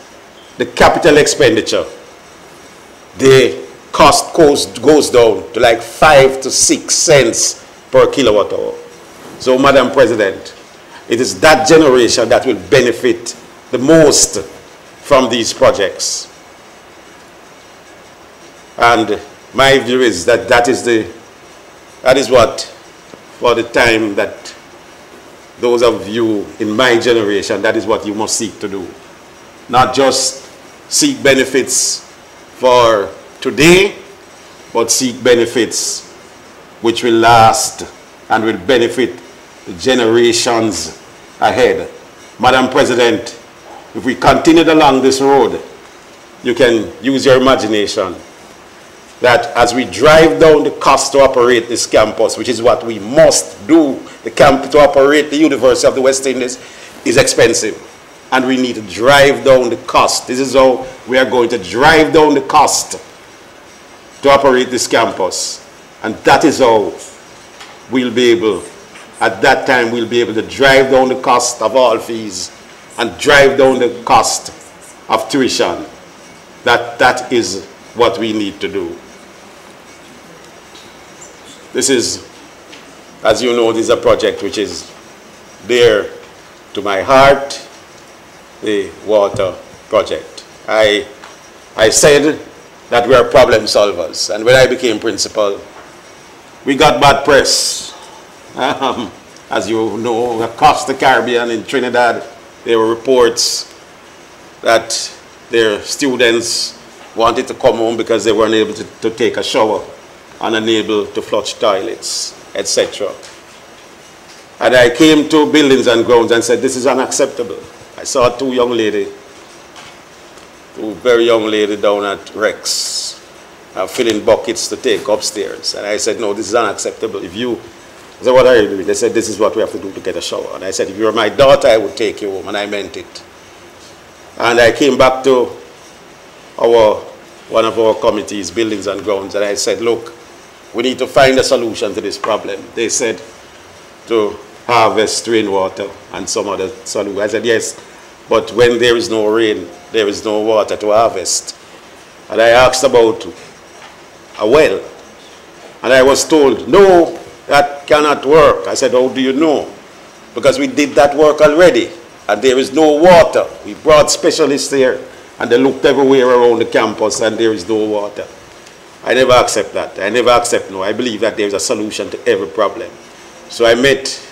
the capital expenditure, the cost goes down to like 5 to 6 cents per kilowatt hour. So, Madam President, it is that generation that will benefit the most from these projects. And my view is that that is what, for the time that those of you in my generation, that is what you must seek to do. Not just seek benefits for today, but seek benefits which will last and will benefit the generations ahead. Madam President, if we continue along this road, you can use your imagination that as we drive down the cost to operate this campus, which is what we must do, the camp to operate the University of the West Indies is expensive. And we need to drive down the cost. This is how we are going to drive down the cost to operate this campus. And that is how we'll be able, at that time, we'll be able to drive down the cost of all fees and drive down the cost of tuition. That is what we need to do. This is, as you know, this is a project which is dear to my heart, the water project. I said that we are problem solvers, and when I became principal, we got bad press. As you know, across the Caribbean, in Trinidad, there were reports that their students wanted to come home because they weren't able to take a shower and unable to flush toilets, etc. And I came to Buildings and Grounds and said, this is unacceptable. I saw two very young ladies down at Rex filling buckets to take upstairs. And I said, no, this is unacceptable. If you, I said, what are you doing? They said, this is what we have to do to get a shower. And I said, if you were my daughter, I would take you home. And I meant it. And I came back to one of our committees, Buildings and Grounds, and I said, look, we need to find a solution to this problem. They said to harvest rainwater and some other solution. I said, yes, but when there is no rain, there is no water to harvest. And I asked about a well, and I was told, no, that cannot work. I said, how do you know? Because we did that work already, and there is no water. We brought specialists here, and they looked everywhere around the campus, and there is no water. I never accept that. I never accept no. I believe that there is a solution to every problem. So I met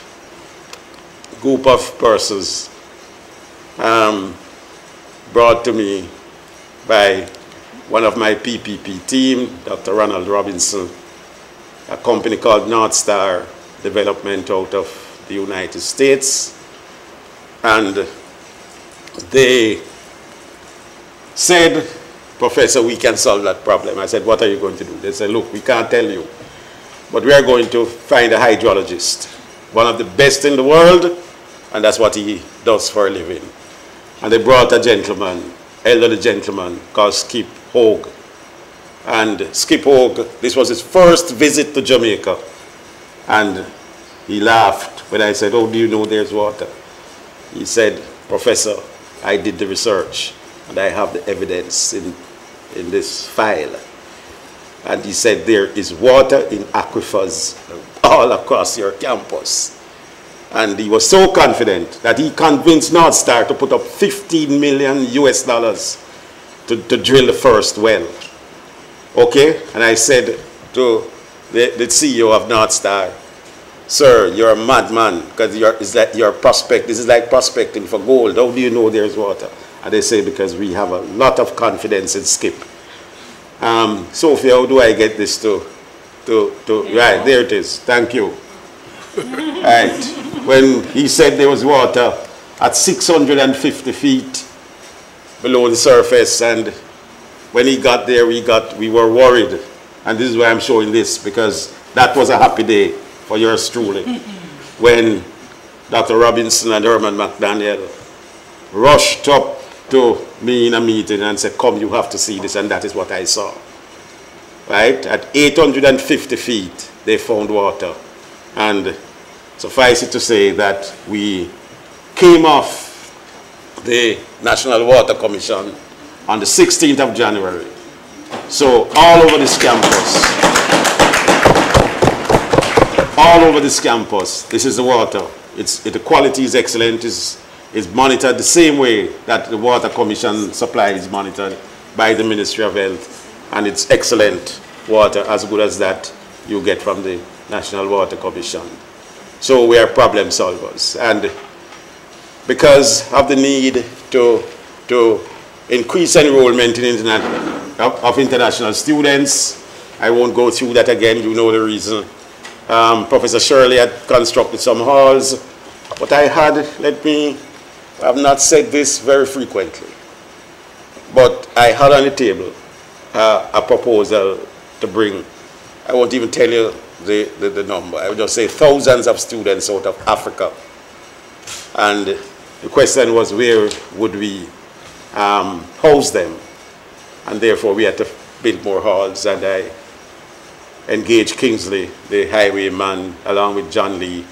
a group of persons brought to me by one of my PPP team, Dr. Ronald Robinson, a company called North Star Development out of the United States. And they said, Professor, we can solve that problem. I said, what are you going to do? They said, look, we can't tell you, but we are going to find a hydrologist, one of the best in the world, and that's what he does for a living. And they brought a gentleman, elderly gentleman, called Skip Hogue. And Skip Hogue, this was his first visit to Jamaica. And he laughed when I said, oh, do you know there's water? He said, Professor, I did the research, and I have the evidence in this file. And he said there is water in aquifers all across your campus. And he was so confident that he convinced North Star to put up $15 million to drill the first well. Okay? And I said to the CEO of North Star, sir, you're a madman, because this is like prospecting for gold. How do you know there's water? And they say, because we have a lot of confidence in Skip. Sophia, how do I get this to right, there it is. Thank you. Right. When he said there was water at 650 feet below the surface, and when he got there, we were worried. And this is why I'm showing this, because that was a happy day for yours truly. When Dr. Robinson and Herman McDaniel rushed up to me in a meeting and said, come, you have to see this, and that is what I saw. Right? At 850 feet, they found water. And suffice it to say that we came off the National Water Commission on the 16th of January. So all over this campus, this is the water. The quality is excellent, is monitored the same way that the Water Commission supply is monitored by the Ministry of Health. And it's excellent water, as good as that you get from the National Water Commission. So we are problem solvers. And because of the need to increase enrollment in international students, I won't go through that again, you know the reason. Professor Shirley had constructed some halls, but I have not said this very frequently, but I had on the table a proposal to bring, I won't even tell you the number, I would just say thousands of students out of Africa. And the question was, where would we house them? And therefore we had to build more halls, and I engaged Kingsley, the highwayman, along with John Lee,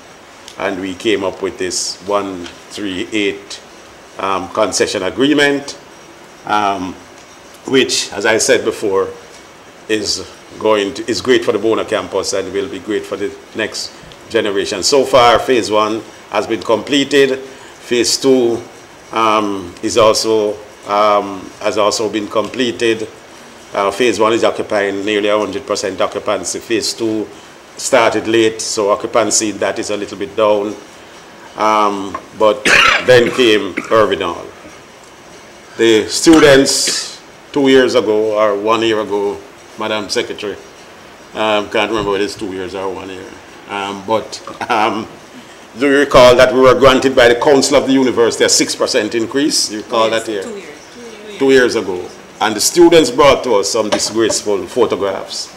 and we came up with this 138 concession agreement, which, as I said before, is great for the Bona campus and will be great for the next generation. So far, phase 1 has been completed. Phase 2 has also been completed. Phase 1 is occupying nearly 100% occupancy. Phase 2 started late, so occupancy in that is a little bit down. But then came Irving Hall. The students 2 years ago or 1 year ago, Madam Secretary, can't remember whether it's 2 years or 1 year, do you recall that we were granted by the Council of the University a 6% increase? You recall that here? 2 years. 2 years ago. And the students brought to us some disgraceful photographs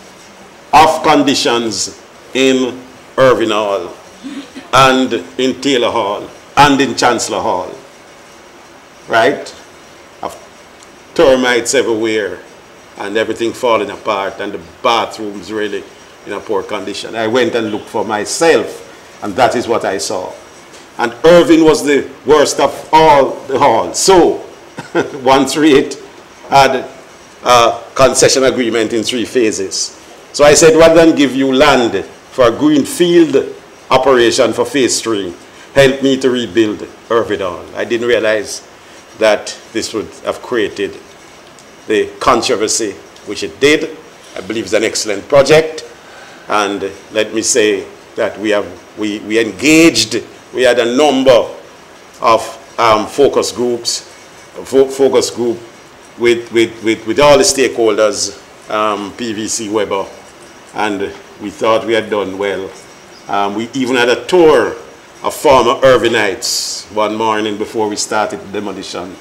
of conditions in Irving Hall and in Taylor Hall and in Chancellor Hall, right? Of termites everywhere and everything falling apart, and the bathrooms really in a poor condition. I went and looked for myself, and that is what I saw. And Irving was the worst of all the halls. So 138 had a concession agreement in 3 phases. So I said, rather than give you land for a greenfield operation for phase 3, help me to rebuild Irving Hall. I didn't realize that this would have created the controversy which it did. I believe it's an excellent project. And let me say that we engaged, we had a number of focus groups with all the stakeholders, PVC, Weber, and we thought we had done well. We even had a tour of former Irvingites one morning before we started the demolition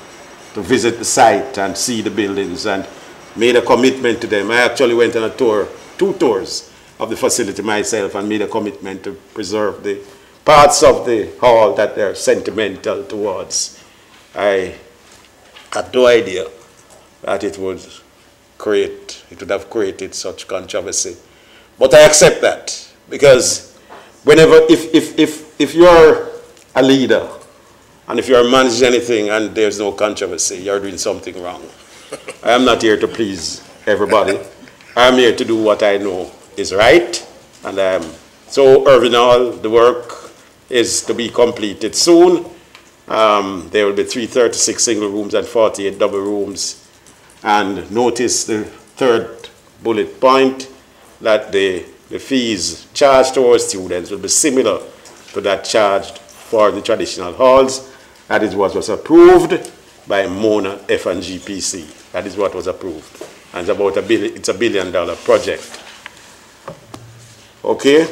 to visit the site and see the buildings, and made a commitment to them. I actually went on a tour, 2 tours of the facility myself, and made a commitment to preserve the parts of the hall that they're sentimental towards. I had no idea that it would have created such controversy. But I accept that, because if you're a leader and if you're managing anything and there's no controversy, you're doing something wrong. I am not here to please everybody. I'm here to do what I know is right, and I'm So Irving Hall, the work is to be completed soon. There will be 336 single rooms and 48 double rooms. And notice the third bullet point, that the fees charged to our students will be similar to that charged for the traditional halls. That is what was approved by Mona F&GPC. That is what was approved. And it's about it's $1 billion project. Okay?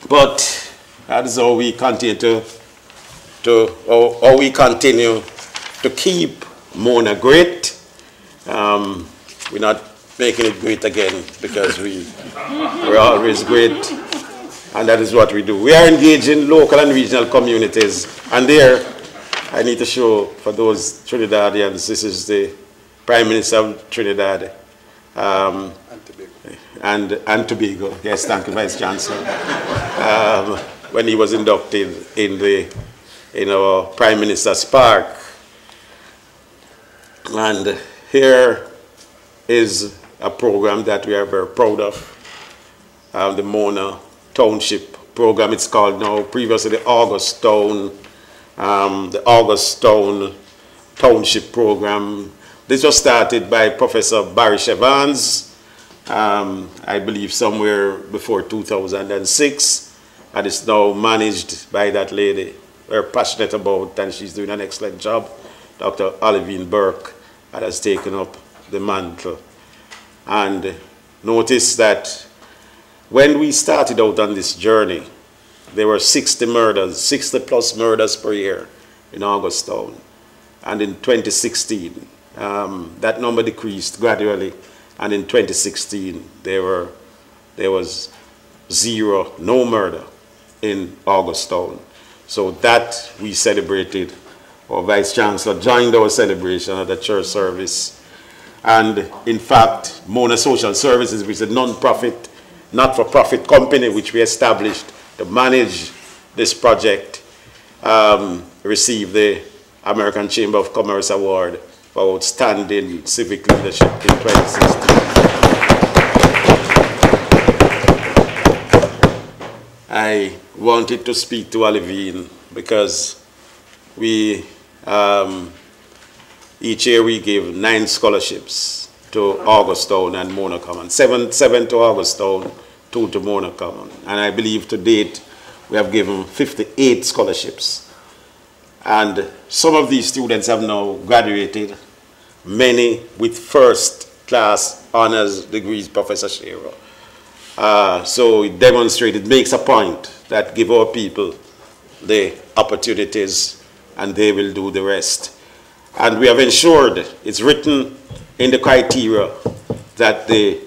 But that is how we continue to keep Mona great. We're not making it great again because we're always great, and that is what we do. We are engaging local and regional communities, and there I need to show for those Trinidadians, this is the Prime Minister of Trinidad and Tobago. Yes, thank you, Vice Chancellor. When he was inducted in our Prime Minister's Park. And here is a program that we are very proud of, the Mona Township program. It's called now, previously the August Town Township program. This was started by Professor Barry Evans, I believe somewhere before 2006, and it's now managed by that lady we're passionate about, and she's doing an excellent job, Dr. Olivine Burke, that has taken up the mantle. And notice that when we started out on this journey, there were 60 plus murders per year in Augustown. And in 2016, that number decreased gradually. And in 2016, there was no murder in Augustown. So that we celebrated. Our Vice Chancellor joined our celebration at the church service. And in fact, Mona Social Services, which is a non-profit, not-for-profit company which we established to manage this project, received the American Chamber of Commerce Award for outstanding civic leadership in 2016. I wanted to speak to Olivine because we, each year we give 9 scholarships to Augustown and Mona Common. 7 to Augustown, 2 to Mona Common. And I believe to date we have given 58 scholarships. And some of these students have now graduated, many with first-class honors degrees, Professor Shearer. So it demonstrates, it makes a point that give our people the opportunities and they will do the rest. And we have ensured, it's written in the criteria, that the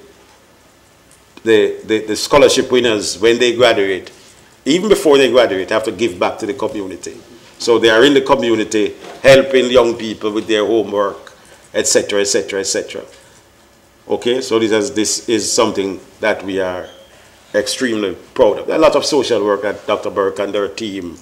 scholarship winners, when they graduate, even before they graduate, have to give back to the community. So they are in the community helping young people with their homework, etc., etc., etc. Okay, so this is something that we are extremely proud of. There are a lot of social work that Dr. Burke and their team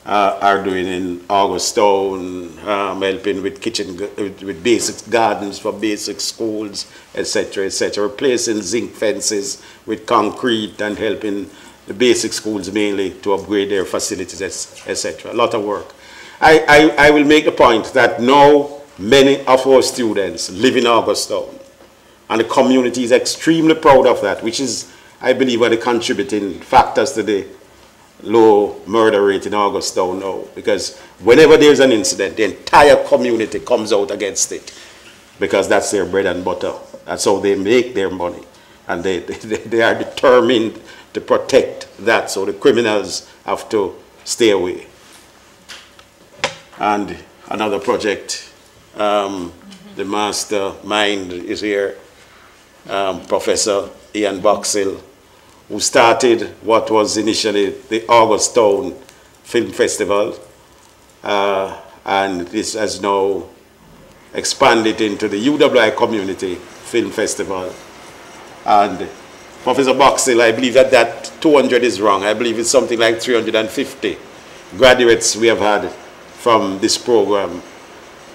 are doing in Augustown, helping with with basic gardens for basic schools, etc., etc., replacing zinc fences with concrete and helping the basic schools mainly to upgrade their facilities, etc. A lot of work. I will make the point that now many of our students live in Augustown, and the community is extremely proud of that, which is, I believe, one of the contributing factors to the low murder rate in Augustown now. Because whenever there's an incident, the entire community comes out against it, because that's their bread and butter. That's how they make their money. And they are determined to protect that, so the criminals have to stay away. And another project, the mastermind is here, Professor Ian Boxill, who started what was initially the Augustown Film Festival, and this has now expanded into the UWI Community Film Festival. And Professor Boxill, I believe that 200 is wrong. I believe it's something like 350 graduates we have had from this program.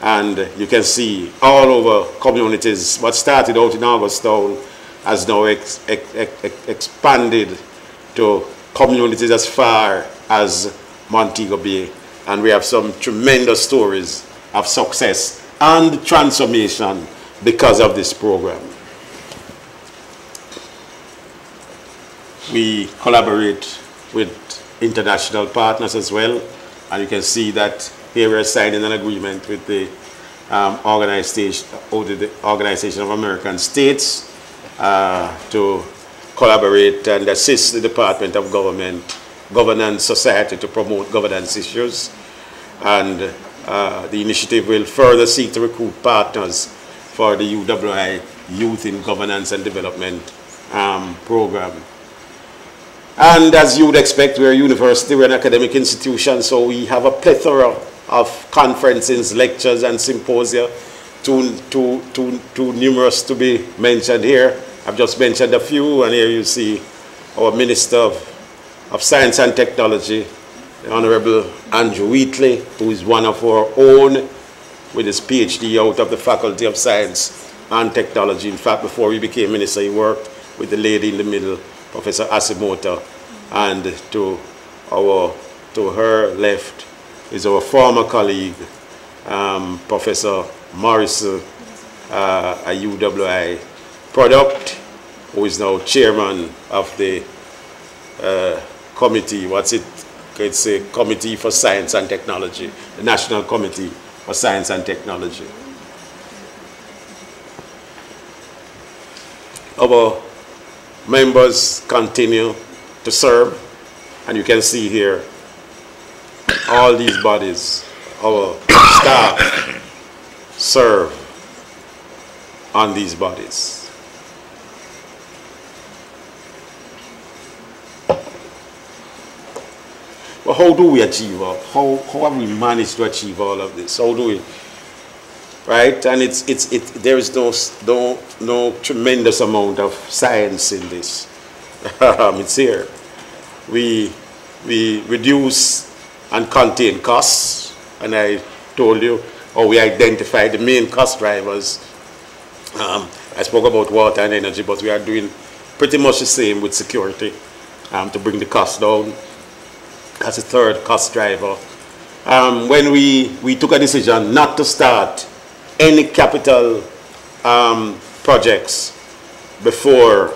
And you can see all over communities, what started out in Augustown has now expanded to communities as far as Montego Bay, and we have some tremendous stories of success and transformation because of this program. We collaborate with international partners as well, and you can see that here we're signing an agreement with the Organization of American States to collaborate and assist the Department of Governance Society to promote governance issues. And the initiative will further seek to recruit partners for the UWI Youth in Governance and Development program. And as you would expect, we're a university, we're an academic institution, so we have a plethora of conferences, lectures, and symposia, too numerous to be mentioned here. I've just mentioned a few, and here you see our Minister of Science and Technology, the Honorable Andrew Wheatley, who is one of our own with his PhD out of the Faculty of Science and Technology. In fact, before he became minister, he worked with the lady in the middle, Professor Asimota, and to her left is our former colleague, Professor Morrison, a UWI product, who is now chairman of the committee, it's a Committee for Science and Technology, the National Committee for Science and Technology. Our members continue to serve, and you can see here all these bodies, our staff serve on these bodies. Well, how do we achieve how have we managed to achieve all of this? How do we, right? And there is no tremendous amount of science in this. It's here. We reduce and contain costs, and I told you how we identified the main cost drivers. I spoke about water and energy, but we are doing pretty much the same with security to bring the cost down. That's the third cost driver. When we took a decision not to start any capital projects before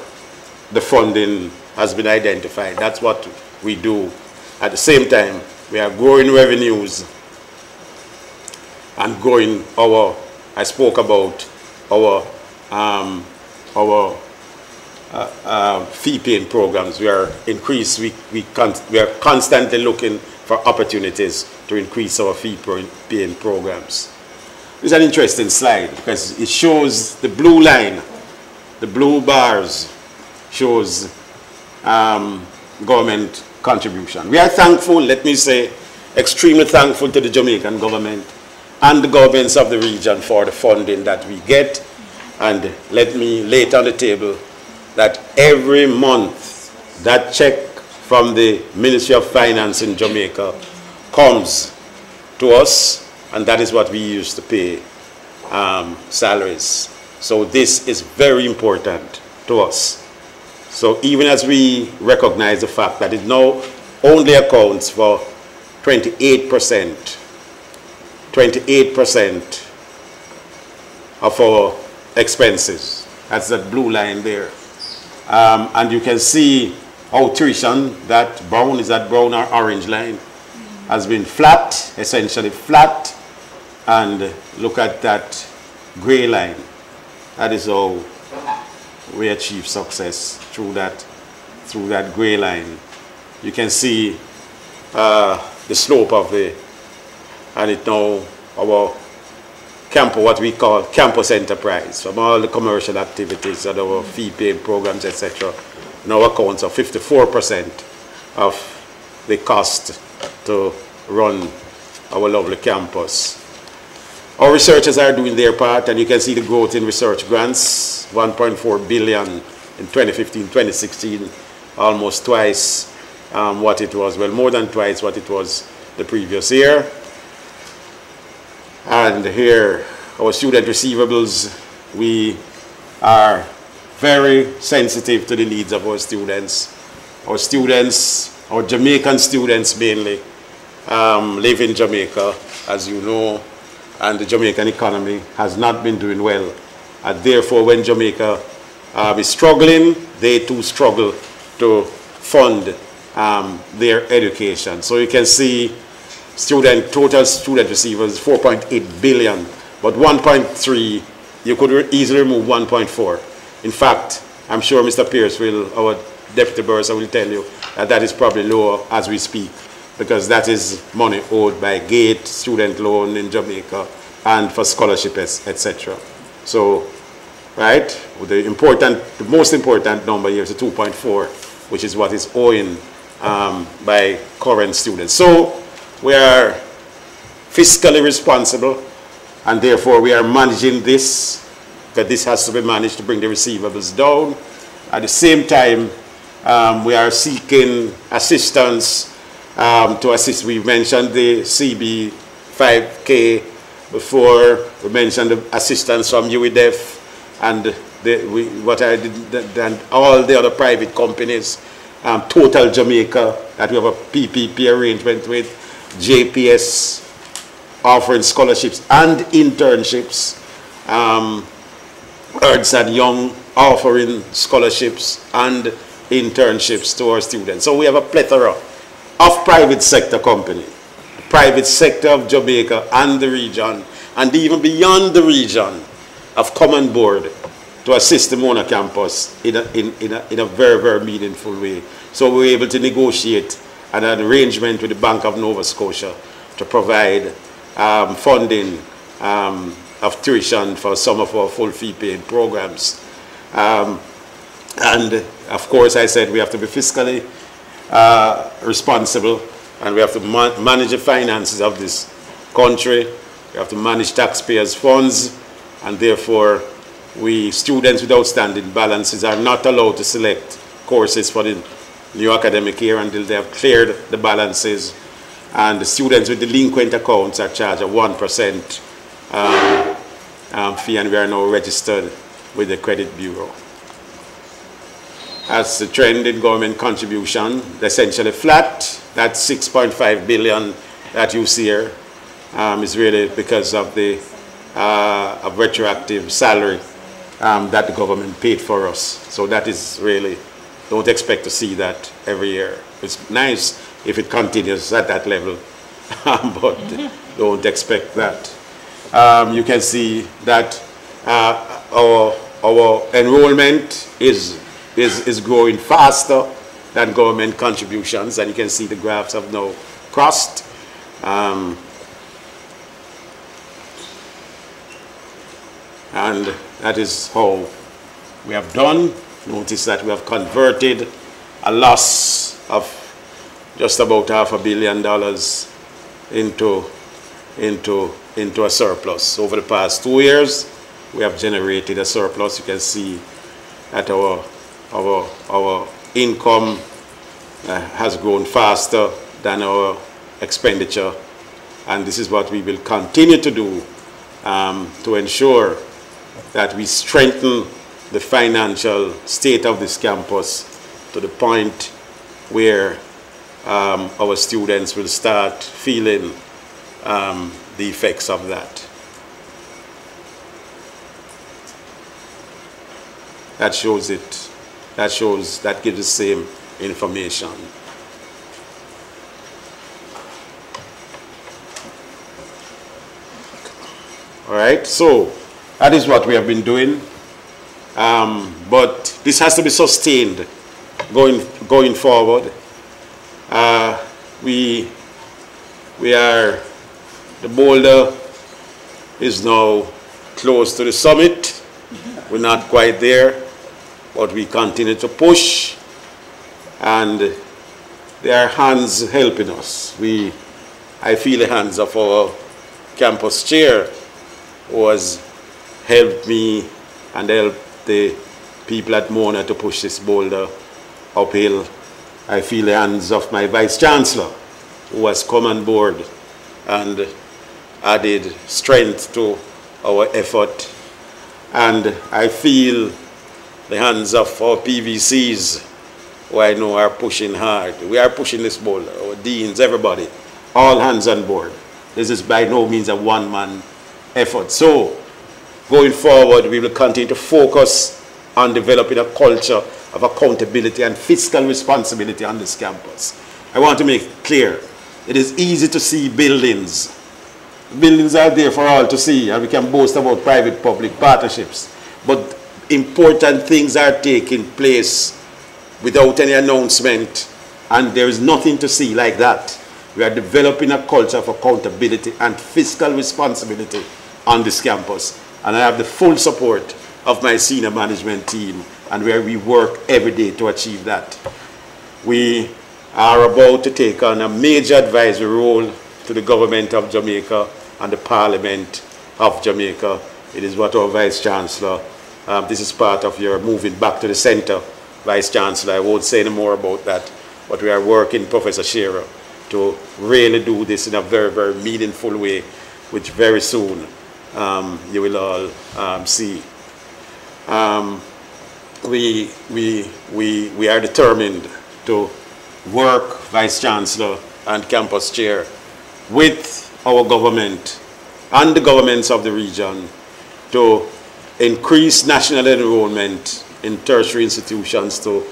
the funding has been identified. That's what we do. At the same time, we are growing revenues and growing I spoke about our fee-paying programs. We are constantly looking for opportunities to increase our fee-paying programs. This is an interesting slide because it shows the blue line, the blue bars shows government contribution. We are thankful, let me say, extremely thankful to the Jamaican government and the governments of the region for the funding that we get. And let me lay it on the table that every month that check from the Ministry of Finance in Jamaica comes to us, and that is what we use to pay salaries. So this is very important to us. So even as we recognize the fact that it now only accounts for 28% of our expenses. That's that blue line there. And you can see how tuition, that brown or orange line, has been flat, essentially flat. And look at that gray line. That is how we achieve success through that gray line. You can see the slope of and it now our campus, what we call campus enterprise, from all the commercial activities and our fee-paying programs, etc. Now accounts of 54% of the cost to run our lovely campus. Our researchers are doing their part, and you can see the growth in research grants, 1.4 billion in 2015-2016, almost twice what it was, well, more than twice what it was the previous year. And here, our student receivables, we are very sensitive to the needs of our students. our students, our Jamaican students mainly, live in Jamaica, as you know, and the Jamaican economy has not been doing well. And therefore, when Jamaica is struggling, they too struggle to fund their education. So you can see total student receivers 4.8 billion, but 1.3, you could easily remove 1.4. In fact, I'm sure Mr. Pierce our Deputy Bursar will tell you that is probably lower as we speak, because that is money owed by GATE, student loan in Jamaica, and for scholarship, etc. So, right, the most important number here is the 2.4, which is what is owing by current students. So, we are fiscally responsible, and therefore we are managing this, because this has to be managed to bring the receivables down. At the same time, we are seeking assistance to assist. We mentioned the CB 5K before. We mentioned the assistance from UWI and and all the other private companies. Total Jamaica, that we have a PPP arrangement with, JPS offering scholarships and internships, Ernst & Young offering scholarships and internships to our students. So we have a plethora of private sector companies, private sector of Jamaica and the region, and even beyond the region, have come on board to assist the Mona campus in a very, very meaningful way. So we were able to negotiate an arrangement with the Bank of Nova Scotia to provide funding of tuition for some of our full fee paid programs. And of course, I said we have to be fiscally responsible, and we have to manage the finances of this country. We have to manage taxpayers' funds, and therefore students with outstanding balances are not allowed to select courses for the new academic year until they have cleared the balances, and the students with delinquent accounts are charged a 1% fee, and we are now registered with the Credit Bureau. As the trend in government contribution, essentially flat. That 6.5 billion that you see here is really because of the retroactive salary that the government paid for us. So that is really, don't expect to see that every year. It's nice if it continues at that level, but don't expect that. You can see that our enrollment is growing faster than government contributions, and you can see the graphs have now crossed. And that is how we have done. Notice that we have converted a loss of just about $500 million into a surplus. Over the past 2 years, we have generated a surplus. You can see that our income has grown faster than our expenditure, and this is what we will continue to do to ensure that we strengthen the financial state of this campus to the point where our students will start feeling the effects of that. That shows it. That gives the same information. All right, so that is what we have been doing, but this has to be sustained going forward. The boulder is now close to the summit. We're not quite there, but we continue to push, and there are hands helping us. I feel the hands of our campus chair, who has helped me and helped the people at Mona to push this boulder uphill. I feel the hands of my Vice Chancellor, who has come on board and added strength to our effort. And I feel the hands of our PVCs, who I know are pushing hard. We are pushing this ball, our deans, everybody, all hands on board. This is by no means a one-man effort. So, going forward, we will continue to focus on developing a culture of accountability and fiscal responsibility on this campus. I want to make it clear, it is easy to see buildings. Buildings are there for all to see, and we can boast about private-public partnerships. But important things are taking place without any announcement, and there is nothing to see like that. We are developing a culture of accountability and fiscal responsibility on this campus, and I have the full support of my senior management team, and where we work every day to achieve that. We are about to take on a major advisory role to the government of Jamaica and the Parliament of Jamaica. It is what our Vice Chancellor, this is part of your moving back to the center, Vice Chancellor. I won't say any more about that, but we are working, Professor Shearer, to really do this in a very, very meaningful way, which very soon you will all see. We are determined to work, Vice Chancellor and Campus Chair, with our government and the governments of the region to increase national enrollment in tertiary institutions to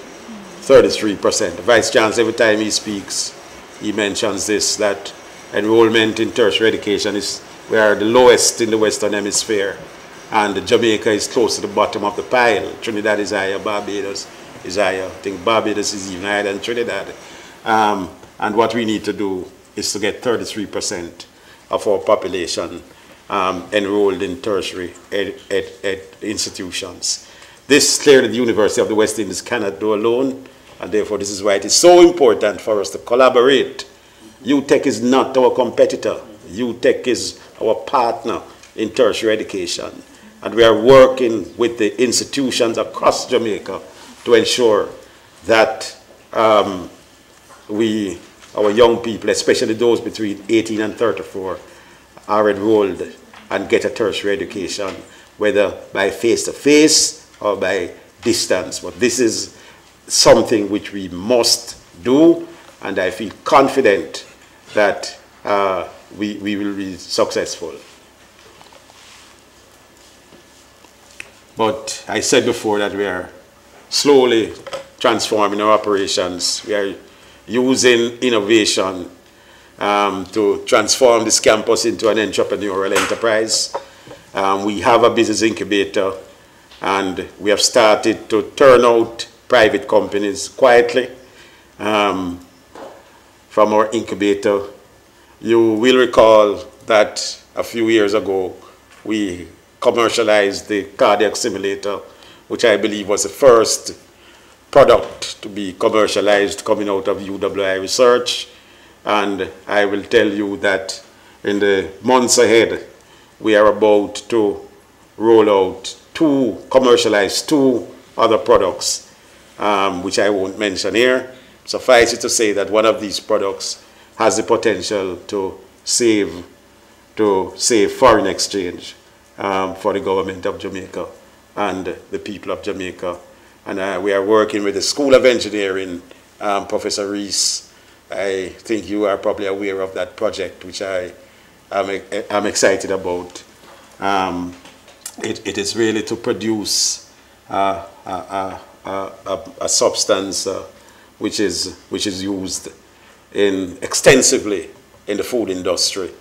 33%. The Vice Chancellor, every time he speaks, he mentions this, that enrollment in tertiary education is, we are the lowest in the Western Hemisphere, and Jamaica is close to the bottom of the pile. Trinidad is higher, Barbados is higher. I think Barbados is even higher than Trinidad. And what we need to do is to get 33% of our population enrolled in tertiary institutions. This clearly the University of the West Indies cannot do alone, and therefore this is why it is so important for us to collaborate. UTech is not our competitor. UTech is our partner in tertiary education, and we are working with the institutions across Jamaica to ensure that our young people, especially those between 18 and 34, are enrolled and get a tertiary education, whether by face-to-face or by distance. But this is something which we must do, and I feel confident that we will be successful. But I said before that we are slowly transforming our operations. We are using innovation to transform this campus into an entrepreneurial enterprise. We have a business incubator, and we have started to turn out private companies quietly from our incubator. You will recall that a few years ago we commercialized the cardiac simulator, which I believe was the first product to be commercialized coming out of UWI research. And I will tell you that in the months ahead, we are about to roll out commercialize two other products, which I won't mention here. Suffice it to say that one of these products has the potential to save foreign exchange for the government of Jamaica and the people of Jamaica. And we are working with the School of Engineering, Professor Rees. I think you are probably aware of that project, which I'm excited about. It is really to produce a substance which is used extensively in the food industry,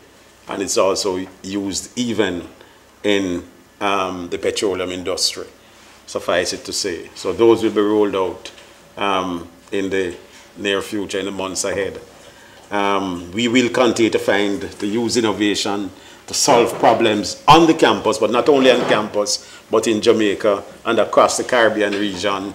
and it's also used even in the petroleum industry, suffice it to say. So those will be rolled out in the near future, in the months ahead. We will continue to use innovation to solve problems on the campus, but not only on campus, but in Jamaica and across the Caribbean region.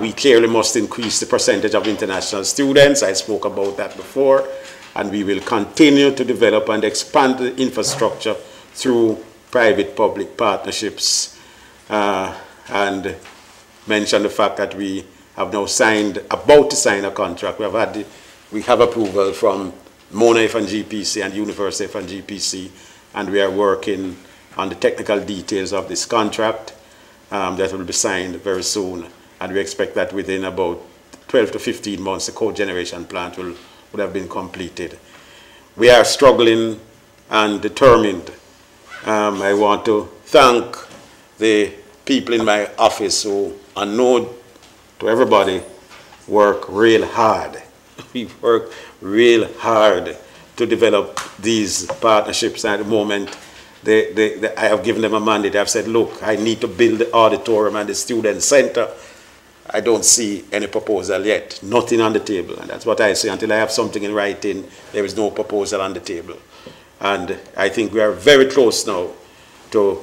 We clearly must increase the percentage of international students. I spoke about that before. And we will continue to develop and expand the infrastructure through private-public partnerships. And mention the fact that we have now about to sign a contract. We have approval from MonaMedia and GPC and University and GPC, and we are working on the technical details of this contract that will be signed very soon. And we expect that within about 12 to 15 months, the cogeneration plant would have been completed. We are struggling and determined. I want to thank the people in my office who, unknown to everybody, work real hard. We work real hard to develop these partnerships. At the moment, I have given them a mandate. I've said, look, I need to build the auditorium and the student center. I don't see any proposal yet, nothing on the table. And that's what I say. Until I have something in writing, there is no proposal on the table. And I think we are very close now to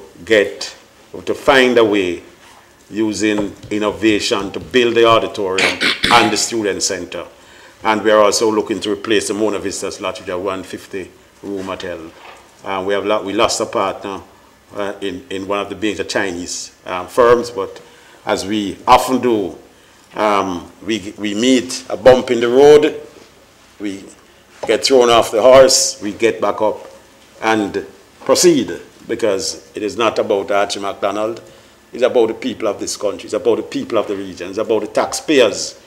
find a way using innovation to build the auditorium and the student center. And we are also looking to replace the Mona Vista Lodge with a 150-room hotel. We lost a partner in one of the major Chinese firms, but as we often do, we meet a bump in the road, we get thrown off the horse, we get back up and proceed, because it is not about Archie MacDonald, it's about the people of this country, it's about the people of the region, it's about the taxpayers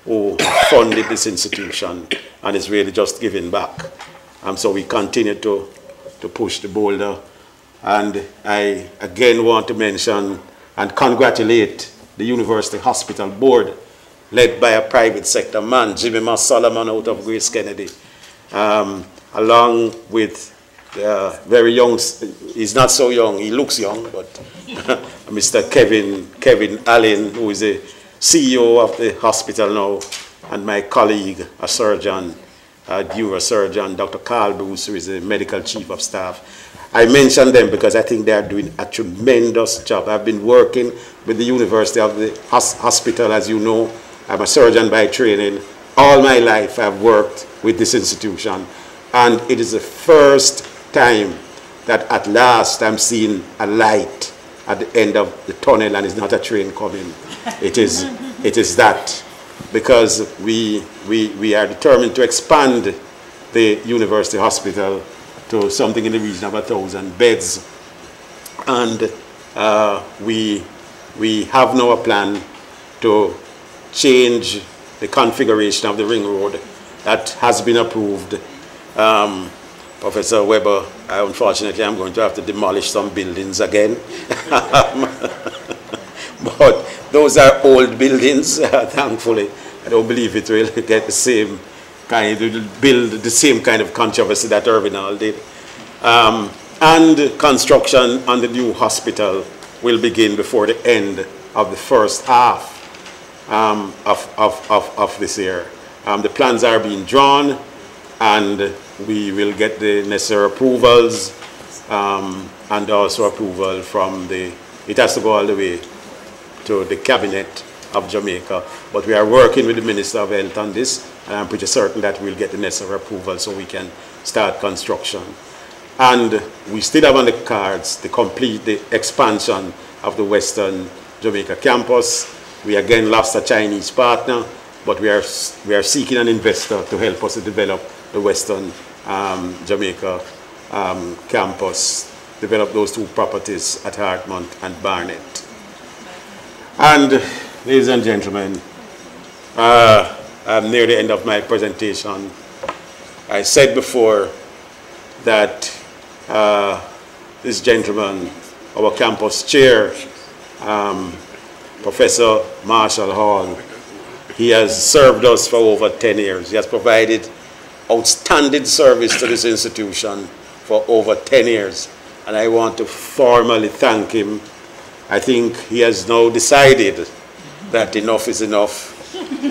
who funded this institution, and it's really just giving back. So we continue to push the boulder. And I again want to mention and congratulate the University Hospital Board, led by a private sector man, Jimmy Mas Solomon out of Grace Kennedy, along with very young, he's not so young, he looks young, but Mr. Kevin Allen, who is the CEO of the hospital now, and my colleague, a surgeon, a neurosurgeon, Dr. Carl Bruce, who is the medical chief of staff. I mention them because I think they are doing a tremendous job. I've been working with the University of the Hospital, as you know. I'm a surgeon by training. All my life I've worked with this institution. And it is the first time that at last I'm seeing a light at the end of the tunnel, and it's not a train coming. It is that, because we are determined to expand the University Hospital to something in the region of 1,000 beds. And we have now a plan to change the configuration of the ring road that has been approved. Professor Weber, unfortunately, I'm going to have to demolish some buildings again. But those are old buildings, thankfully. I don't believe it will get the same kind, it will build the same kind of controversy that Irving Hall did. And construction on the new hospital will begin before the end of the first half of this year. The plans are being drawn, and we will get the necessary approvals, and also approval from it has to go all the way to the cabinet of Jamaica. But we are working with the Minister of Health on this, and I'm pretty certain that we'll get the necessary approval so we can start construction. And we still have on the cards to complete the expansion of the Western Jamaica campus. We again lost a Chinese partner, but we are seeking an investor to help us to develop the Western Jamaica campus, develop those two properties at Hartmont and Barnet. And ladies and gentlemen, I'm near the end of my presentation. I said before that this gentleman, our campus chair, Professor Marshall Hall, he has served us for over 10 years. He has provided outstanding service to this institution for over 10 years. And I want to formally thank him. I think he has now decided that enough is enough,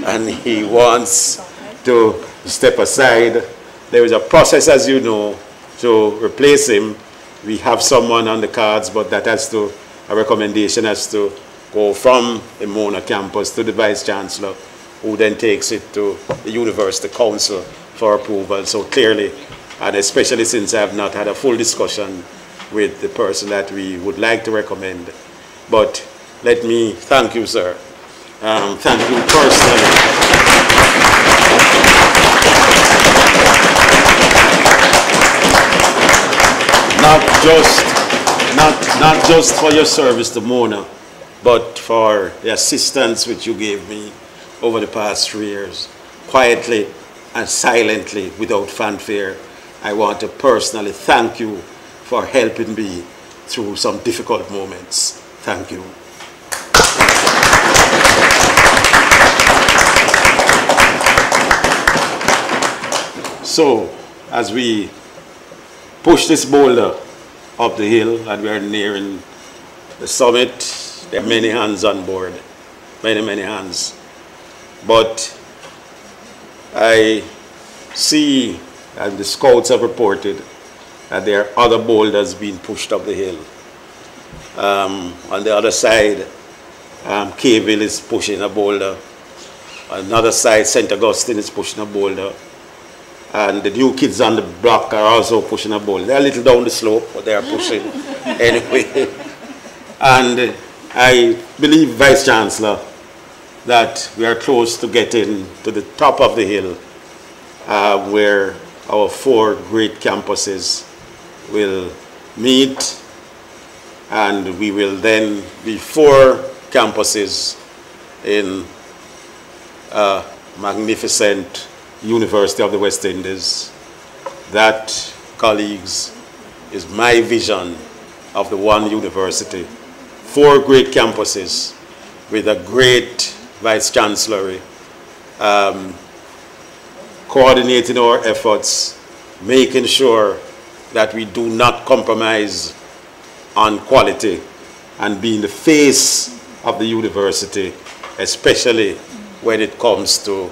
and he wants to step aside. There is a process, as you know, to replace him. We have someone on the cards, but that has to, a recommendation has to go from the Mona campus to the Vice Chancellor, who then takes it to the University Council for approval. So clearly, and especially since I have not had a full discussion with the person that we would like to recommend. But let me thank you, sir. Thank you personally. Not just for your service to Mona, but for the assistance which you gave me over the past 3 years, quietly and silently, without fanfare. I want to personally thank you for helping me through some difficult moments. Thank you. So, as we push this boulder up the hill and we are nearing the summit, there are many hands on board, many, many hands. But I see, and the scouts have reported, that there are other boulders being pushed up the hill. On the other side, Kville is pushing a boulder. On another side, St. Augustine is pushing a boulder. And the new kids on the block are also pushing a boulder. They're a little down the slope, but they are pushing anyway. And I believe, Vice Chancellor, that we are close to getting to the top of the hill, where our 4 great campuses will meet, and we will then be 4 campuses in a magnificent University of the West Indies. That, colleagues, is my vision of the one university. 4 great campuses with a great Vice Chancellor, coordinating our efforts, making sure that we do not compromise on quality, and being the face of the university, especially when it comes to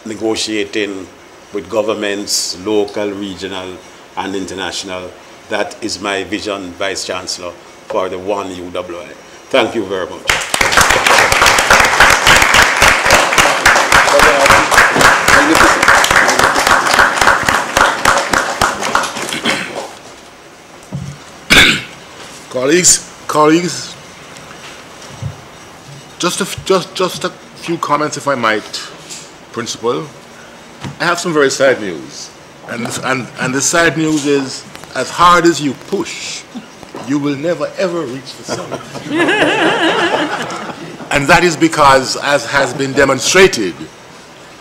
negotiating with governments, local, regional, and international. That is my vision, Vice Chancellor, for the one UWI. Thank you very much. Colleagues, just a few comments, if I might, Principal. I have some very sad news, and the sad news is, as hard as you push, you will never ever reach the summit. And that is because, as has been demonstrated,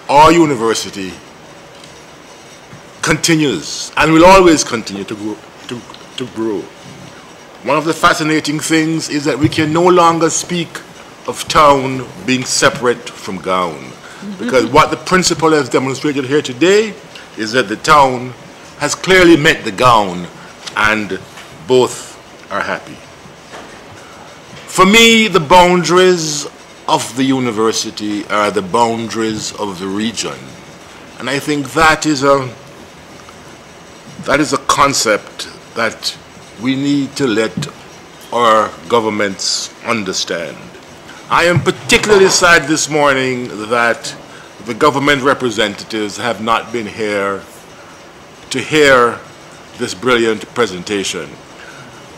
our university continues and will always continue to grow. One of the fascinating things is that we can no longer speak of town being separate from gown, because what the principal has demonstrated here today is that the town has clearly met the gown, and both are happy. For me, the boundaries of the university are the boundaries of the region, and I think that is a concept that we need to let our governments understand. I am particularly sad this morning that the government representatives have not been here to hear this brilliant presentation.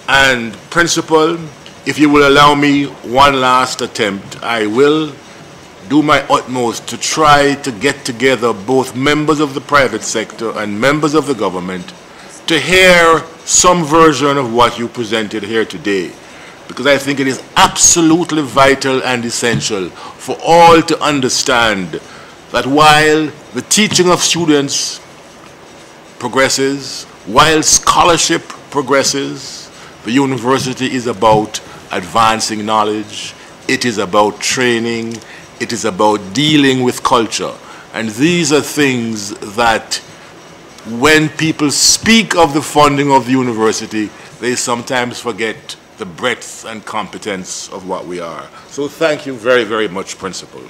And Principal, if you will allow me one last attempt, I will do my utmost to try to get together both members of the private sector and members of the government to hear some version of what you presented here today, because I think it is absolutely vital and essential for all to understand that while the teaching of students progresses, while scholarship progresses, the university is about advancing knowledge, it is about training, it is about dealing with culture. And these are things that when people speak of the funding of the university, they sometimes forget the breadth and competence of what we are. So thank you very, very much, Principal.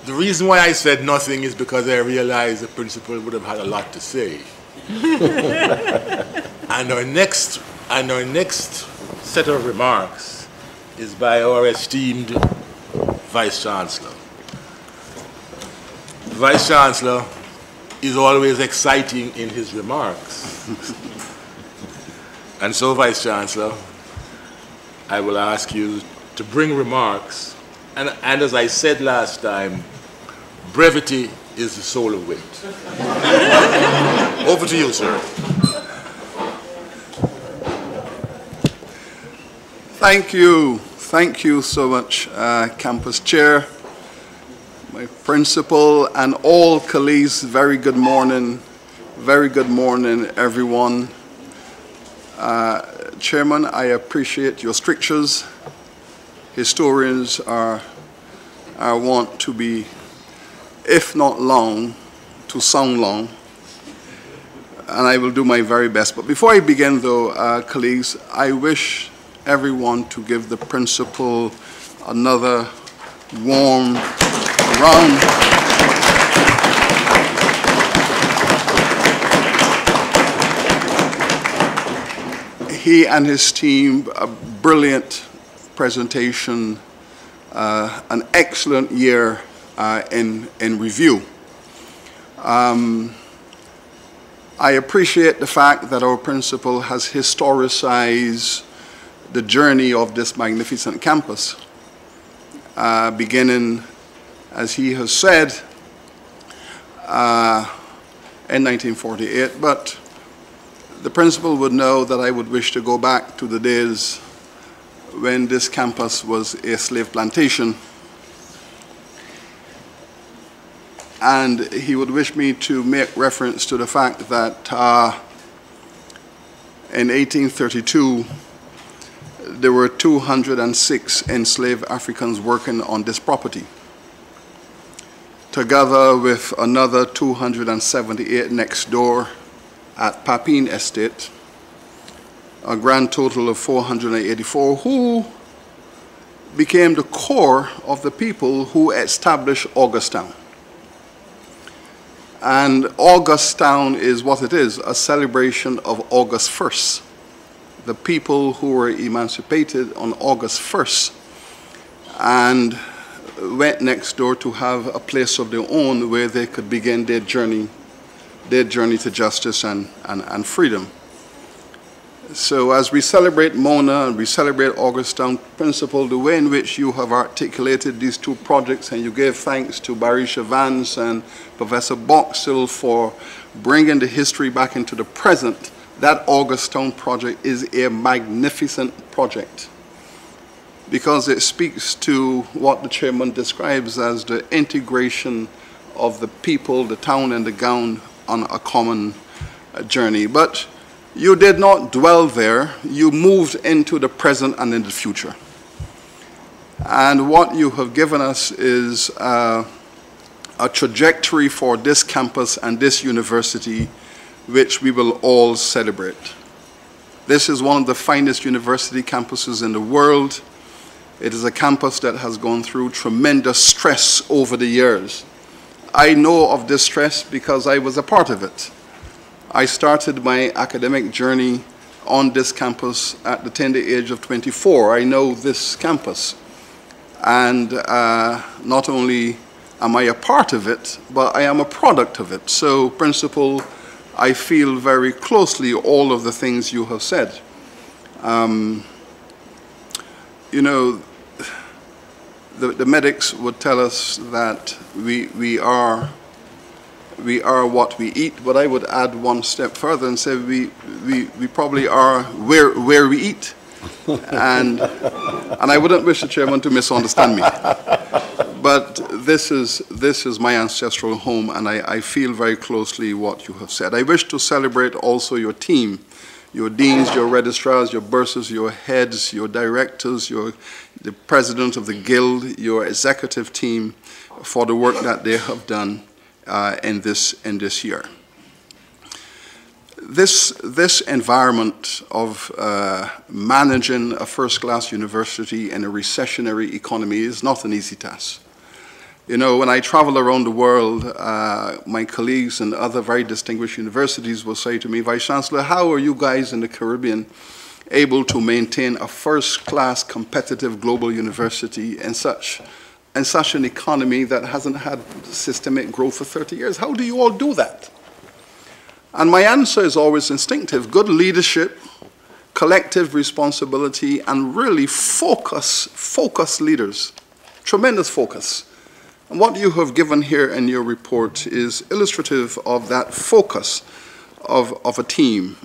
The reason why I said nothing is because I realized the Principal would have had a lot to say. And our next set of remarks is by our esteemed Vice Chancellor. The Vice Chancellor is always exciting in his remarks. And so, Vice Chancellor, I will ask you to bring remarks. And as I said last time, brevity is the soul of wit. Over to you, sir. Thank you Thank you so much, Campus Chair, my principal, and all colleagues. Very good morning. Very good morning, everyone. Chairman, I appreciate your strictures. Historians are wont to be, if not long, to sound long, and I will do my very best. But before I begin, though, colleagues, I wish everyone to give the principal another warm round. He and his team, a brilliant presentation, an excellent year in review. I appreciate the fact that our principal has historicized the journey of this magnificent campus, beginning, as he has said, in 1948, but the principal would know that I would wish to go back to the days when this campus was a slave plantation, and he would wish me to make reference to the fact that in 1832, there were 206 enslaved Africans working on this property, together with another 278 next door at Papine Estate, a grand total of 484, who became the core of the people who established Augustown. And Augustown is what it is, a celebration of August 1st. The people who were emancipated on August 1st and went next door to have a place of their own where they could begin their journey to justice and freedom. So as we celebrate Mona and we celebrate Augustown, Principal, the way in which you have articulated these two projects, and you gave thanks to Barisha Vance and Professor Boxall for bringing the history back into the present, that Augustown project is a magnificent project because it speaks to what the chairman describes as the integration of the people, the town and the gown on a common journey. But you did not dwell there. You moved into the present and in the future. And what you have given us is a trajectory for this campus and this university which we will all celebrate. This is one of the finest university campuses in the world. It is a campus that has gone through tremendous stress over the years. I know of this stress because I was a part of it. I started my academic journey on this campus at the tender age of 24. I know this campus. And not only am I a part of it, but I am a product of it. So, Principal, I feel very closely all of the things you have said. You know, the medics would tell us that we are what we eat, but I would add one step further and say we probably are where we eat. And I wouldn't wish the chairman to misunderstand me. But this is my ancestral home, and I feel very closely what you have said. I wish to celebrate also your team, your deans, your registrars, your bursars, your heads, your directors, the president of the guild, your executive team for the work that they have done in this year. This environment of managing a first-class university in a recessionary economy is not an easy task. You know, when I travel around the world, my colleagues in other very distinguished universities will say to me, Vice Chancellor, how are you guys in the Caribbean able to maintain a first-class competitive global university in such an economy that hasn't had systemic growth for 30 years? How do you all do that? And my answer is always instinctive: good leadership, collective responsibility, and really focus leaders, tremendous focus. And what you have given here in your report is illustrative of that focus of a team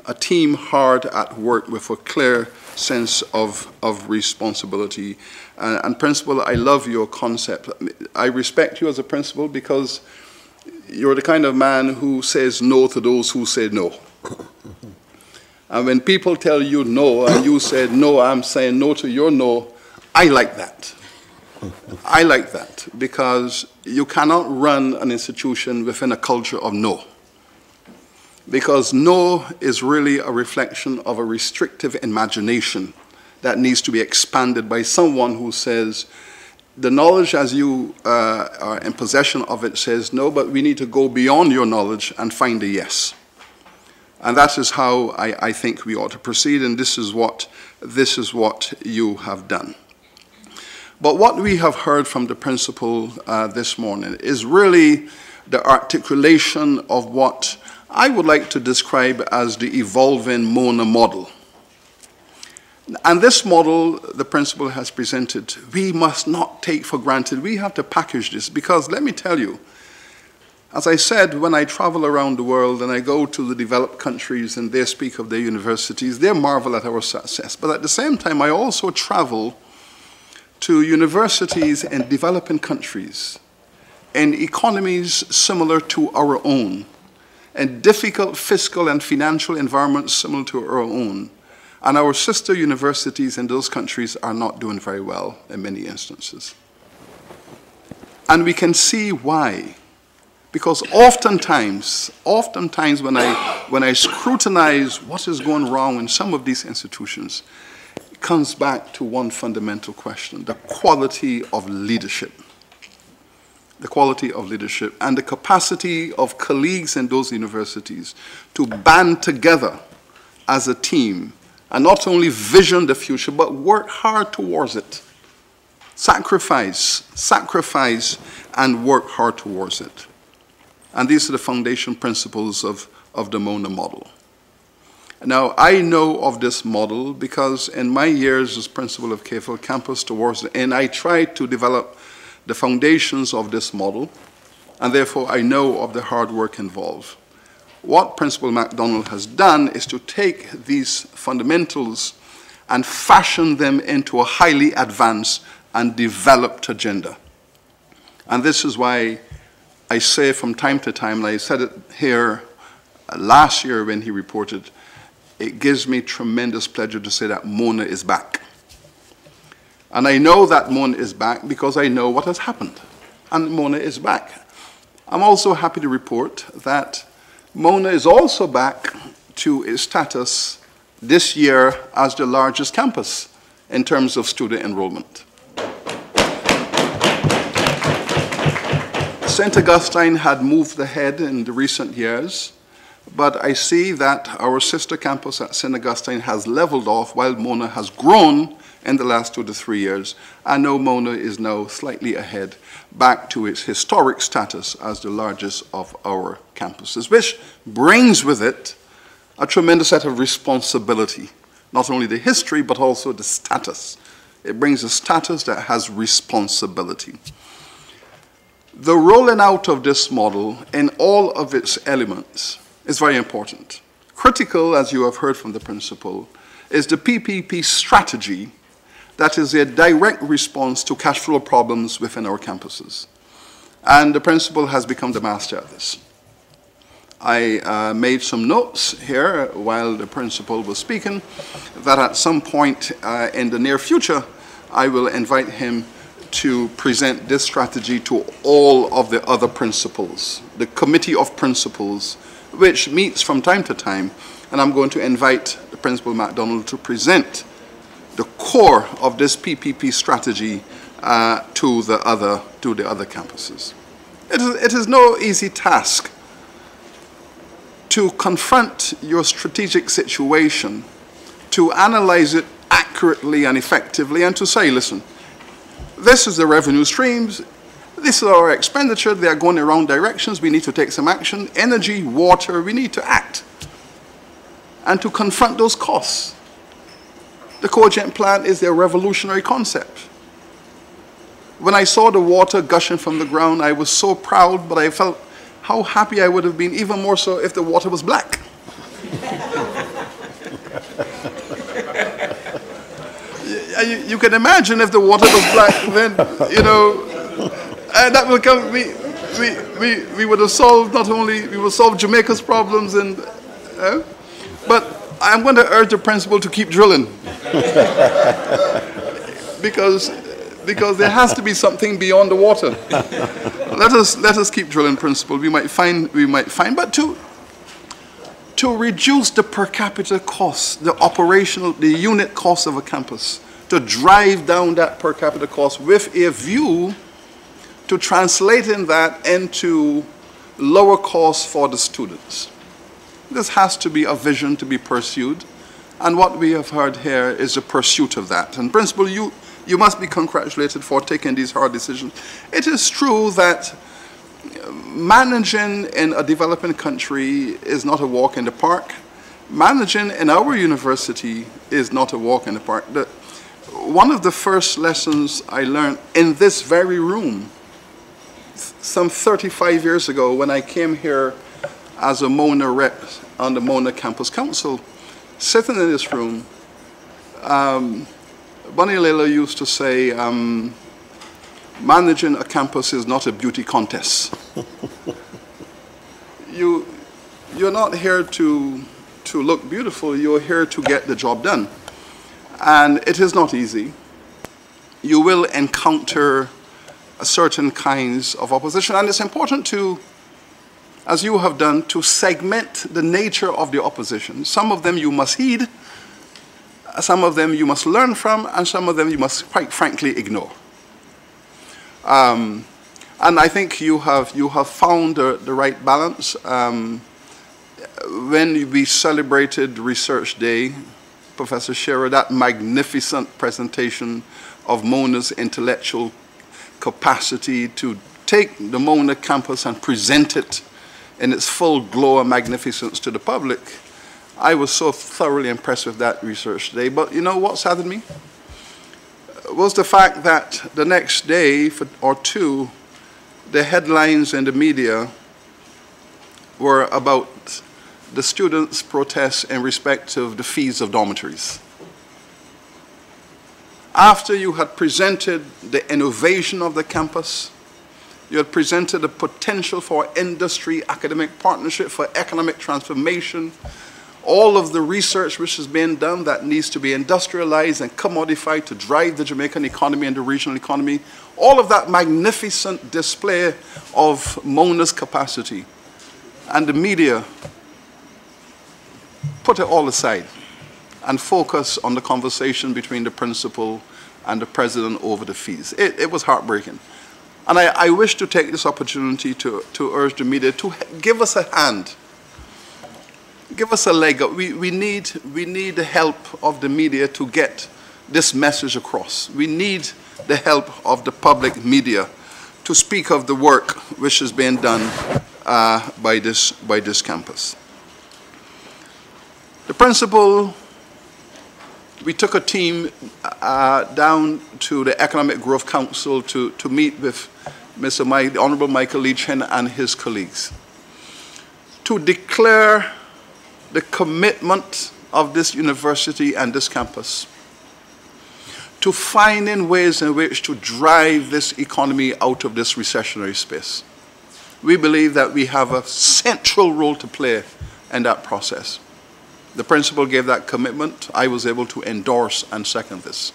hard at work with a clear sense of responsibility. And principal, I love your concept. I respect you as a principal because you're the kind of man who says no to those who say no. And when people tell you no and you said no, I'm saying no to your no, I like that. I like that because you cannot run an institution within a culture of no. Because no is really a reflection of a restrictive imagination that needs to be expanded by someone who says, the knowledge as you are in possession of it says no, but we need to go beyond your knowledge and find a yes. And that is how I think we ought to proceed, and this is what you have done. But what we have heard from the principal this morning is really the articulation of what I would like to describe as the evolving MONA model. And this model the principal has presented, we must not take for granted. We have to package this because let me tell you, as I said, when I travel around the world and I go to the developed countries and they speak of their universities, they marvel at our success. But at the same time, I also travel to universities in developing countries, in economies similar to our own, and difficult fiscal and financial environments similar to our own. And our sister universities in those countries are not doing very well in many instances. And we can see why. Because oftentimes when I scrutinize what is going wrong in some of these institutions, it comes back to one fundamental question, the quality of leadership. The quality of leadership and the capacity of colleagues in those universities to band together as a team and not only vision the future, but work hard towards it. Sacrifice, and work hard towards it. And these are the foundation principles of the MONA model. Now, I know of this model because in my years as principal of KFL campus towards the end, I tried to develop the foundations of this model, and therefore I know of the hard work involved. What Principal MacDonald has done is to take these fundamentals and fashion them into a highly advanced and developed agenda. And this is why I say from time to time, and I said it here last year when he reported, it gives me tremendous pleasure to say that MONA is back. And I know that MONA is back because I know what has happened. And MONA is back. I'm also happy to report that MONA is also back to its status this year as the largest campus in terms of student enrollment. St. Augustine had moved ahead in the recent years, but I see that our sister campus at St. Augustine has leveled off while MONA has grown in the last 2 to 3 years. I know MONA is now slightly ahead, back to its historic status as the largest of our campuses, which brings with it a tremendous set of responsibility, not only the history, but also the status. It brings a status that has responsibility. The rolling out of this model in all of its elements is very important. Critical, as you have heard from the principal, is the PPP strategy that is a direct response to cash flow problems within our campuses. And the principal has become the master at this. I made some notes here while the principal was speaking that at some point in the near future, I will invite him to present this strategy to all of the other principals, the committee of principals, which meets from time to time, and I'm going to invite the Principal MacDonald to present the core of this PPP strategy to the other campuses. It is no easy task to confront your strategic situation, to analyze it accurately and effectively, and to say, listen, this is the revenue streams, this is our expenditure, they are going in wrong directions, we need to take some action. Energy, water, we need to act. And to confront those costs. The cogen plant is a revolutionary concept. When I saw the water gushing from the ground, I was so proud, but I felt how happy I would have been, even more so if the water was black. you can imagine if the water was black, then, you know, and that would come, we would have solved not only, we would solve Jamaica's problems, and, but I'm going to urge the principal to keep drilling. because there has to be something beyond the water. Let us keep drilling, principal. We might find, but to reduce the per capita cost, the unit cost of a campus, to drive down that per capita cost with a view to translating that into lower costs for the students. This has to be a vision to be pursued, and what we have heard here is a pursuit of that. And principal, you must be congratulated for taking these hard decisions. It is true that managing in a developing country is not a walk in the park. Managing in our university is not a walk in the park. One of the first lessons I learned in this very room some 35 years ago when I came here as a Mona rep on the Mona Campus Council, sitting in this room, Bunny Lela used to say, managing a campus is not a beauty contest. You're not here to look beautiful, you're here to get the job done. And it is not easy. You will encounter certain kinds of opposition, and it's important to, as you have done, to segment the nature of the opposition. Some of them you must heed, some of them you must learn from, and some of them you must, quite frankly, ignore. And I think you have found the right balance. When we celebrated Research Day, Professor Shearer, that magnificent presentation of Mona's intellectual capacity to take the Mona campus and present it in its full glow and magnificence to the public, I was so thoroughly impressed with that Research Day. But you know what saddened me? Was the fact that the next day or two, the headlines in the media were about the students' protests in respect of the fees of dormitories. After you had presented the innovation of the campus, you had presented the potential for industry, academic partnership, for economic transformation, all of the research which has been done that needs to be industrialized and commodified to drive the Jamaican economy and the regional economy, all of that magnificent display of Mona's capacity. And the media put it all aside and focus on the conversation between the principal and the president over the fees. It was heartbreaking. And I wish to take this opportunity to urge the media to give us a hand. Give us a leg up. We need the help of the media to get this message across. We need the help of the public media to speak of the work which is being done by this campus. The principal, we took a team down to the Economic Growth Council to meet with the Honorable Michael Leachin and his colleagues to declare the commitment of this university and this campus to finding ways in which to drive this economy out of this recessionary space. We believe that we have a central role to play in that process. The principal gave that commitment. I was able to endorse and second this.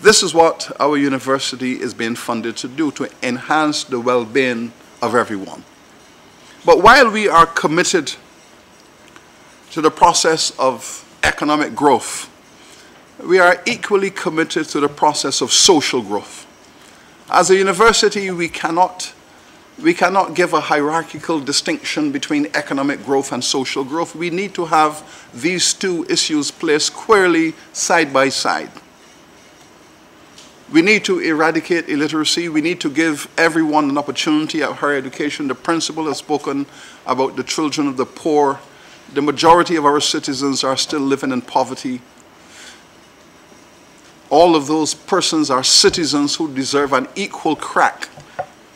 This is what our university is being funded to do, to enhance the well-being of everyone. But while we are committed to the process of economic growth, we are equally committed to the process of social growth. As a university, we cannot give a hierarchical distinction between economic growth and social growth. We need to have these two issues placed squarely side by side. We need to eradicate illiteracy. We need to give everyone an opportunity at higher education. The principal has spoken about the children of the poor. The majority of our citizens are still living in poverty. All of those persons are citizens who deserve an equal crack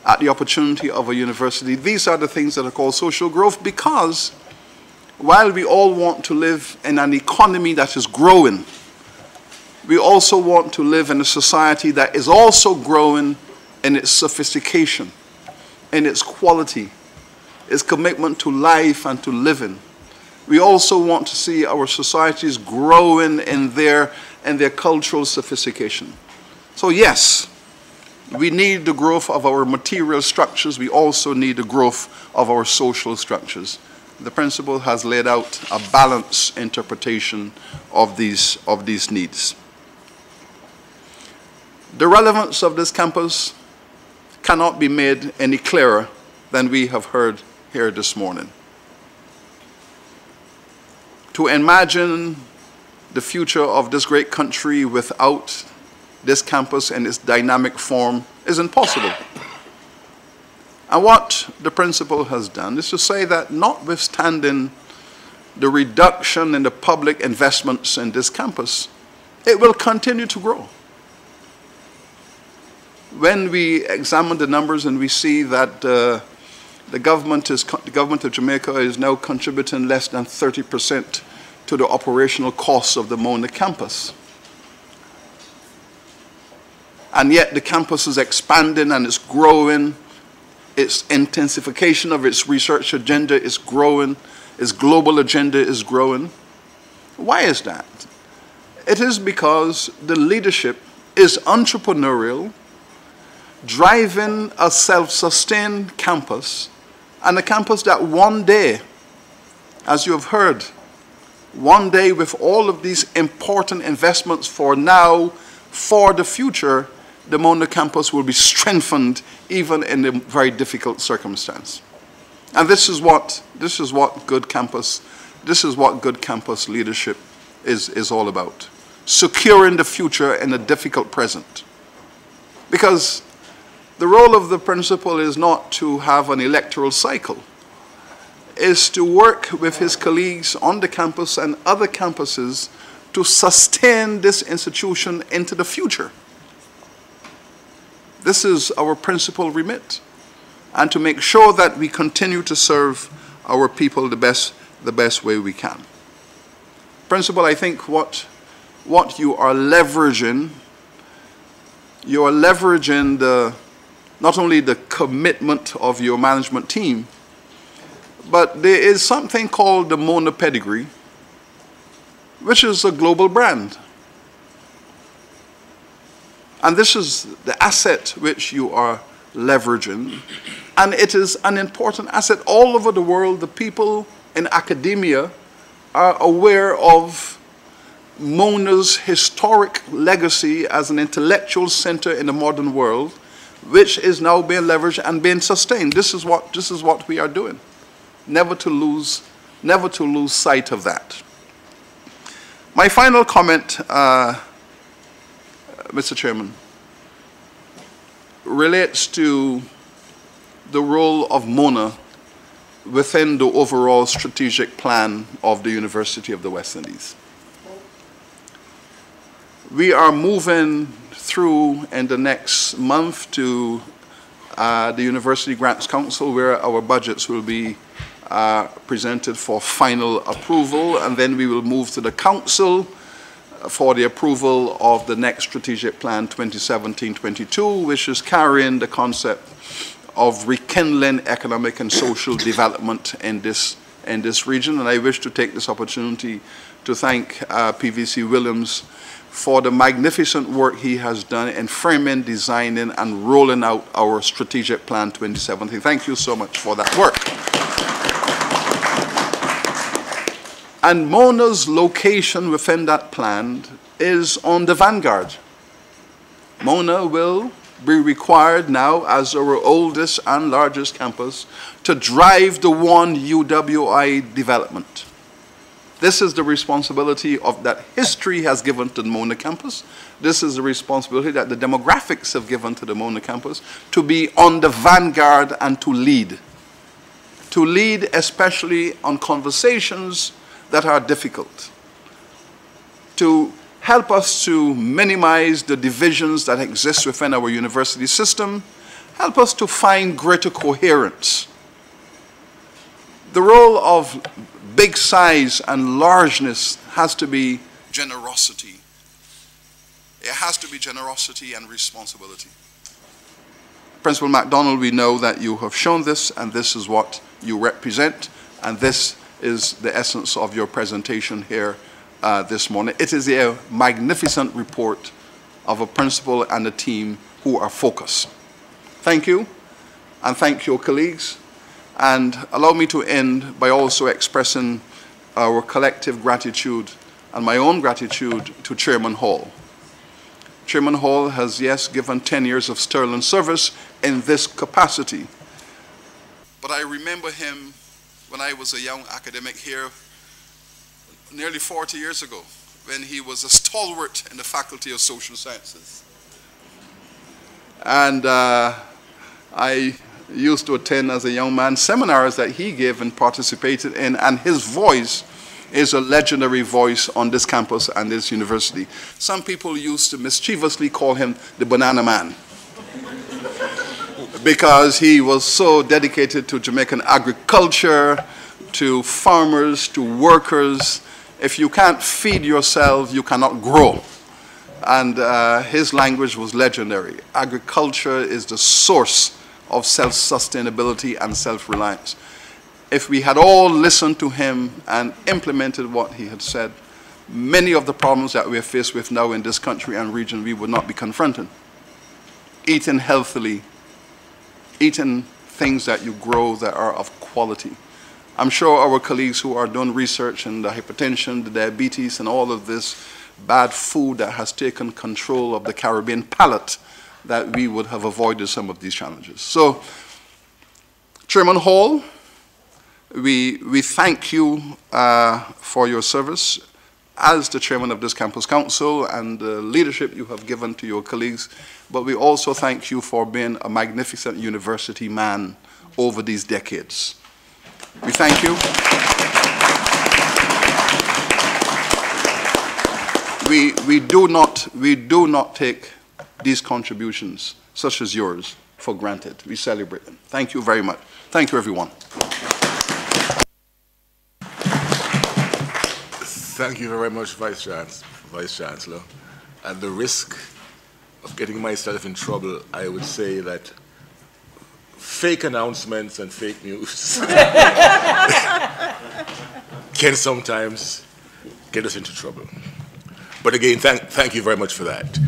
at the opportunity of a university. These are the things that are called social growth, because while we all want to live in an economy that is growing, We also want to live in a society that is also growing in its sophistication, in its quality, its commitment to life and to living. We also want to see our societies growing in their cultural sophistication. So yes, we need the growth of our material structures. We also need the growth of our social structures. The principal has laid out a balanced interpretation of these needs. The relevance of this campus cannot be made any clearer than we have heard here this morning. To imagine the future of this great country without this campus in its dynamic form is impossible. And what the principal has done is to say that notwithstanding the reduction in the public investments in this campus, it will continue to grow. When we examine the numbers and we see that the government of Jamaica is now contributing less than 30% to the operational costs of the Mona campus, and yet the campus is expanding and it's growing, its intensification of its research agenda is growing, its global agenda is growing. Why is that? It is because the leadership is entrepreneurial, driving a self-sustained campus, and a campus that one day, as you have heard, one day with all of these important investments for now, for the future, the Mona campus will be strengthened even in a very difficult circumstance. And this is what good campus leadership is all about. Securing the future in a difficult present. Because the role of the principal is not to have an electoral cycle, is to work with his colleagues on the campus and other campuses to sustain this institution into the future. This is our principal remit, and to make sure that we continue to serve our people the best way we can. Principal, I think what you are leveraging not only the commitment of your management team, but there is something called the Mona pedigree, which is a global brand. And this is the asset which you are leveraging. And it is an important asset all over the world. The people in academia are aware of Mona's historic legacy as an intellectual center in the modern world, which is now being leveraged and being sustained. This is what we are doing. Never to lose sight of that. My final comment, Mr. Chairman, relates to the role of Mona within the overall strategic plan of the University of the West Indies. We are moving through in the next month to the University Grants Council, where our budgets will be presented for final approval, and then we will move to the Council for the approval of the next strategic plan 2017-22, which is carrying the concept of rekindling economic and social development in this region. And I wish to take this opportunity to thank PVC Williams for the magnificent work he has done in framing, designing, and rolling out our strategic plan 2017. Thank you so much for that work. And Mona's location within that plan is on the vanguard. Mona will be required now, as our oldest and largest campus, to drive the one UWI development. This is the responsibility of that history has given to the Mona campus. This is the responsibility that the demographics have given to the Mona campus, to be on the vanguard and to lead. To lead especially on conversations that are difficult. To help us to minimize the divisions that exist within our university system, help us to find greater coherence. The role of big size and largeness has to be generosity. It has to be generosity and responsibility. Principal MacDonald, we know that you have shown this, and this is what you represent, and this is the essence of your presentation here this morning. It is a magnificent report of a principal and a team who are focused. Thank you, and thank your colleagues. And allow me to end by also expressing our collective gratitude and my own gratitude to Chairman Hall. Chairman Hall has, yes, given 10 years of sterling service in this capacity. But I remember him when I was a young academic here nearly 40 years ago, when he was a stalwart in the Faculty of Social Sciences. And I used to attend as a young man seminars that he gave and participated in, and his voice is a legendary voice on this campus and this university. Some people used to mischievously call him the Banana Man because he was so dedicated to Jamaican agriculture, to farmers, to workers. If you can't feed yourself, you cannot grow. And his language was legendary. Agriculture is the source of self-sustainability and self-reliance. If we had all listened to him and implemented what he had said, many of the problems that we are faced with now in this country and region we would not be confronting. Eating healthily, eating things that you grow that are of quality. I'm sure our colleagues who are doing research in the hypertension, the diabetes, and all of this bad food that has taken control of the Caribbean palate, that we would have avoided some of these challenges. So, Chairman Hall, we thank you for your service as the chairman of this campus council and the leadership you have given to your colleagues, but we also thank you for being a magnificent university man over these decades. We thank you. We do not take these contributions, such as yours, for granted. We celebrate them. Thank you very much. Thank you, everyone. Thank you very much, Vice Chancellor. At the risk of getting myself in trouble, I would say that fake announcements and fake news can sometimes get us into trouble. But again, thank you very much for that.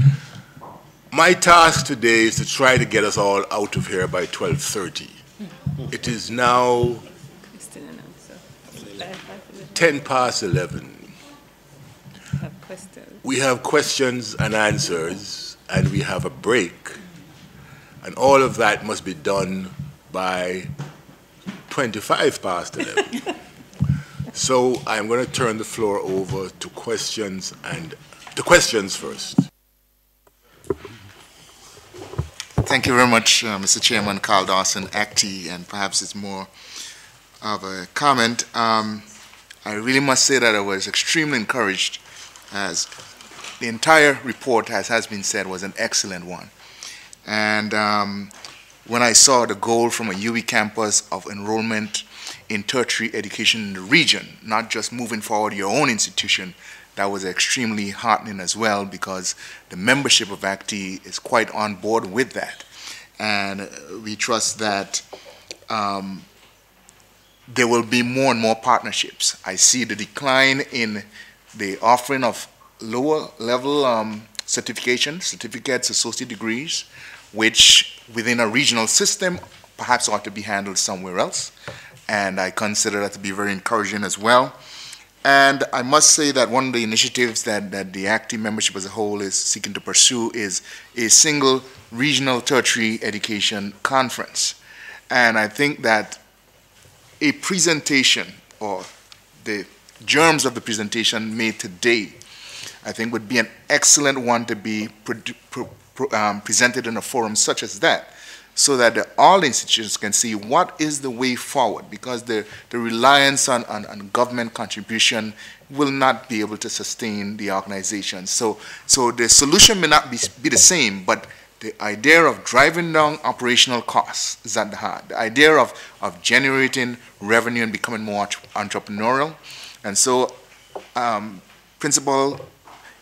My task today is to try to get us all out of here by 12:30. It is now 10 past 11. We have questions and answers, and we have a break. And all of that must be done by 25 past 11. So I'm going to turn the floor over to questions, and the questions first. Thank you very much, Mr. Chairman Carl Dawson, ACTI, and perhaps it's more of a comment. I really must say that I was extremely encouraged, as the entire report, as has been said, was an excellent one. And when I saw the goal from a UWI campus of enrollment in tertiary education in the region, not just moving forward your own institution, that was extremely heartening as well, because the membership of ACTI is quite on board with that. And we trust that there will be more and more partnerships. I see the decline in the offering of lower level certificates, associate degrees, which within a regional system perhaps ought to be handled somewhere else. And I consider that to be very encouraging as well. And I must say that one of the initiatives that the ACTI membership as a whole is seeking to pursue is a single regional tertiary education conference. And I think that a presentation, or the germs of the presentation made today, I think would be an excellent one to be presented in a forum such as that, so that all institutions can see what is the way forward, because the reliance on government contribution will not be able to sustain the organization. So the solution may not be the same, but the idea of driving down operational costs is at the heart. The idea of generating revenue and becoming more entrepreneurial. And so, Principal,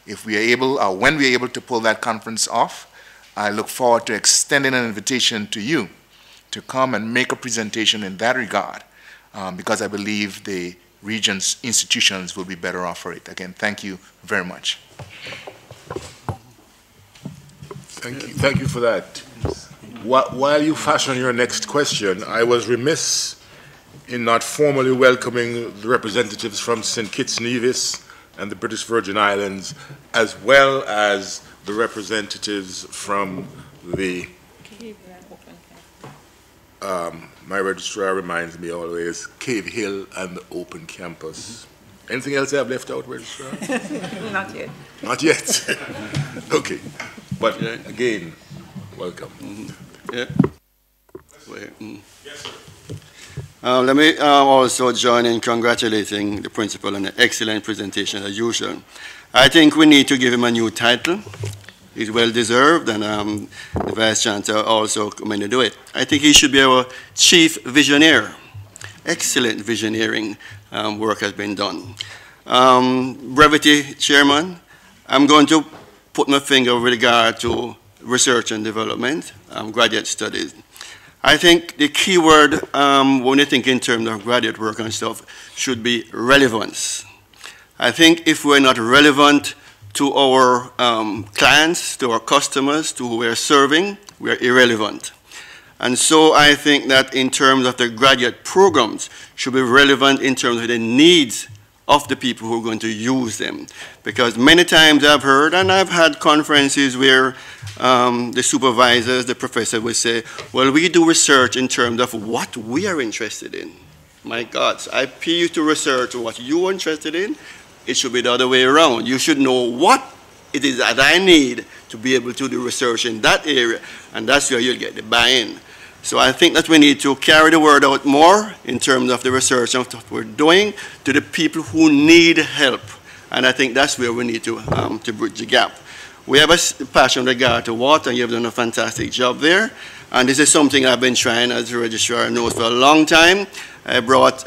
if we are able, or when we are able to pull that conference off, I look forward to extending an invitation to you to come and make a presentation in that regard, because I believe the region's institutions will be better off for it. Again, thank you very much. Thank you for that. While you fashion your next question, I was remiss in not formally welcoming the representatives from St. Kitts Nevis and the British Virgin Islands, as well as the representatives from the, my registrar reminds me always, Cave Hill and the Open Campus. Anything else I have left out, registrar? Not yet. Not yet. Okay. But again, welcome. Yeah. Yes, sir. Let me also join in congratulating the principal on an excellent presentation as usual. I think we need to give him a new title. He's well deserved, and the Vice Chancellor also commended to it. I think he should be our chief visioneer. Excellent visioneering work has been done. Brevity, Chairman, I'm going to put my finger with regard to research and development, graduate studies. I think the key word when you think in terms of graduate work and stuff should be relevance. I think if we're not relevant to our clients, to our customers, to who we're serving, we're irrelevant. And so I think that in terms of the graduate programs should be relevant in terms of the needs of the people who are going to use them. Because many times I've heard, and I've had conferences where the supervisors, the professor would say, well, we do research in terms of what we are interested in. My God, I pay you to research what you are interested in. It should be the other way around. You should know what it is that I need to be able to do research in that area, and that's where you'll get the buy-in. So I think that we need to carry the word out more in terms of the research and what we're doing to the people who need help. And I think that's where we need to bridge the gap. We have a passion with regard to water, and you've done a fantastic job there. And this is something I've been trying, as the registrar knows, for a long time. I brought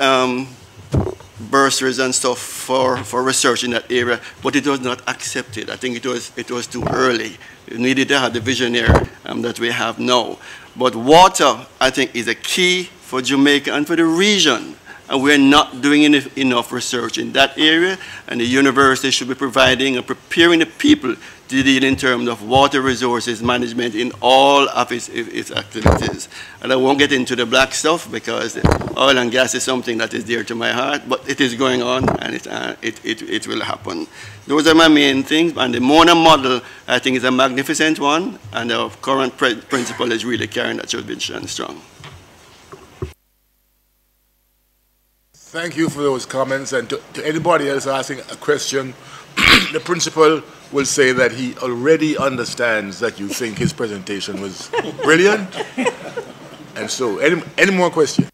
bursaries and stuff for research in that area, but it was not accepted. I think it was too early. We needed to have the visionary that we have now. But water, I think, is a key for Jamaica and for the region. And we're not doing enough research in that area, and the university should be providing and preparing the people to deal in terms of water resources management in all of its activities. And I won't get into the black stuff because oil and gas is something that is dear to my heart, but it is going on, and it will happen. Those are my main things, and the MONA model, I think, is a magnificent one, and our current principal is really carrying that tradition strong. Thank you for those comments, and to anybody else asking a question, the principal will say that he already understands that you think his presentation was brilliant. And so, any more questions?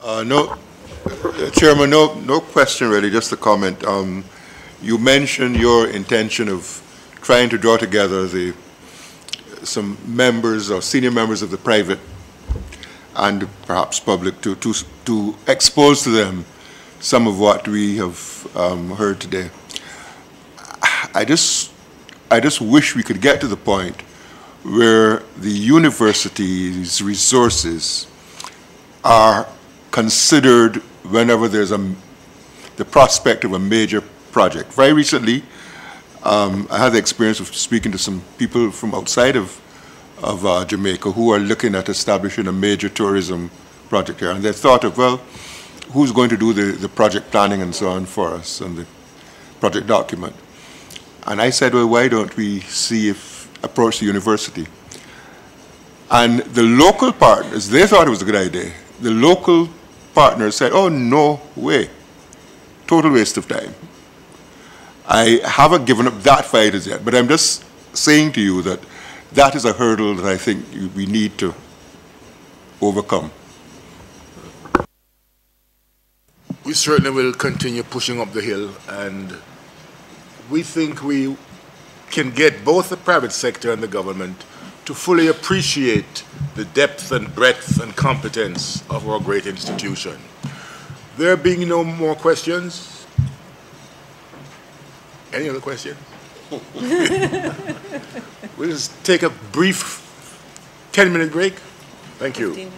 No, Chairman, no question really, just a comment. You mentioned your intention of trying to draw together some members or senior members of the private and perhaps public to expose to them some of what we have heard today. I just wish we could get to the point where the university's resources are considered whenever there's the prospect of a major project. Very recently, I had the experience of speaking to some people from outside of Jamaica who are looking at establishing a major tourism project here. And they thought of, well, who's going to do the project planning and so on for us and the project document? And I said, well, why don't we approach the university? And the local partners, they thought it was a good idea. The local partners said, oh, no way. Total waste of time. I haven't given up that fight as yet, but I'm just saying to you that that is a hurdle that I think we need to overcome. We certainly will continue pushing up the hill, and we think we can get both the private sector and the government to fully appreciate the depth and breadth and competence of our great institution. There being no more questions, any other questions? We'll just take a brief 10-minute break. Thank you.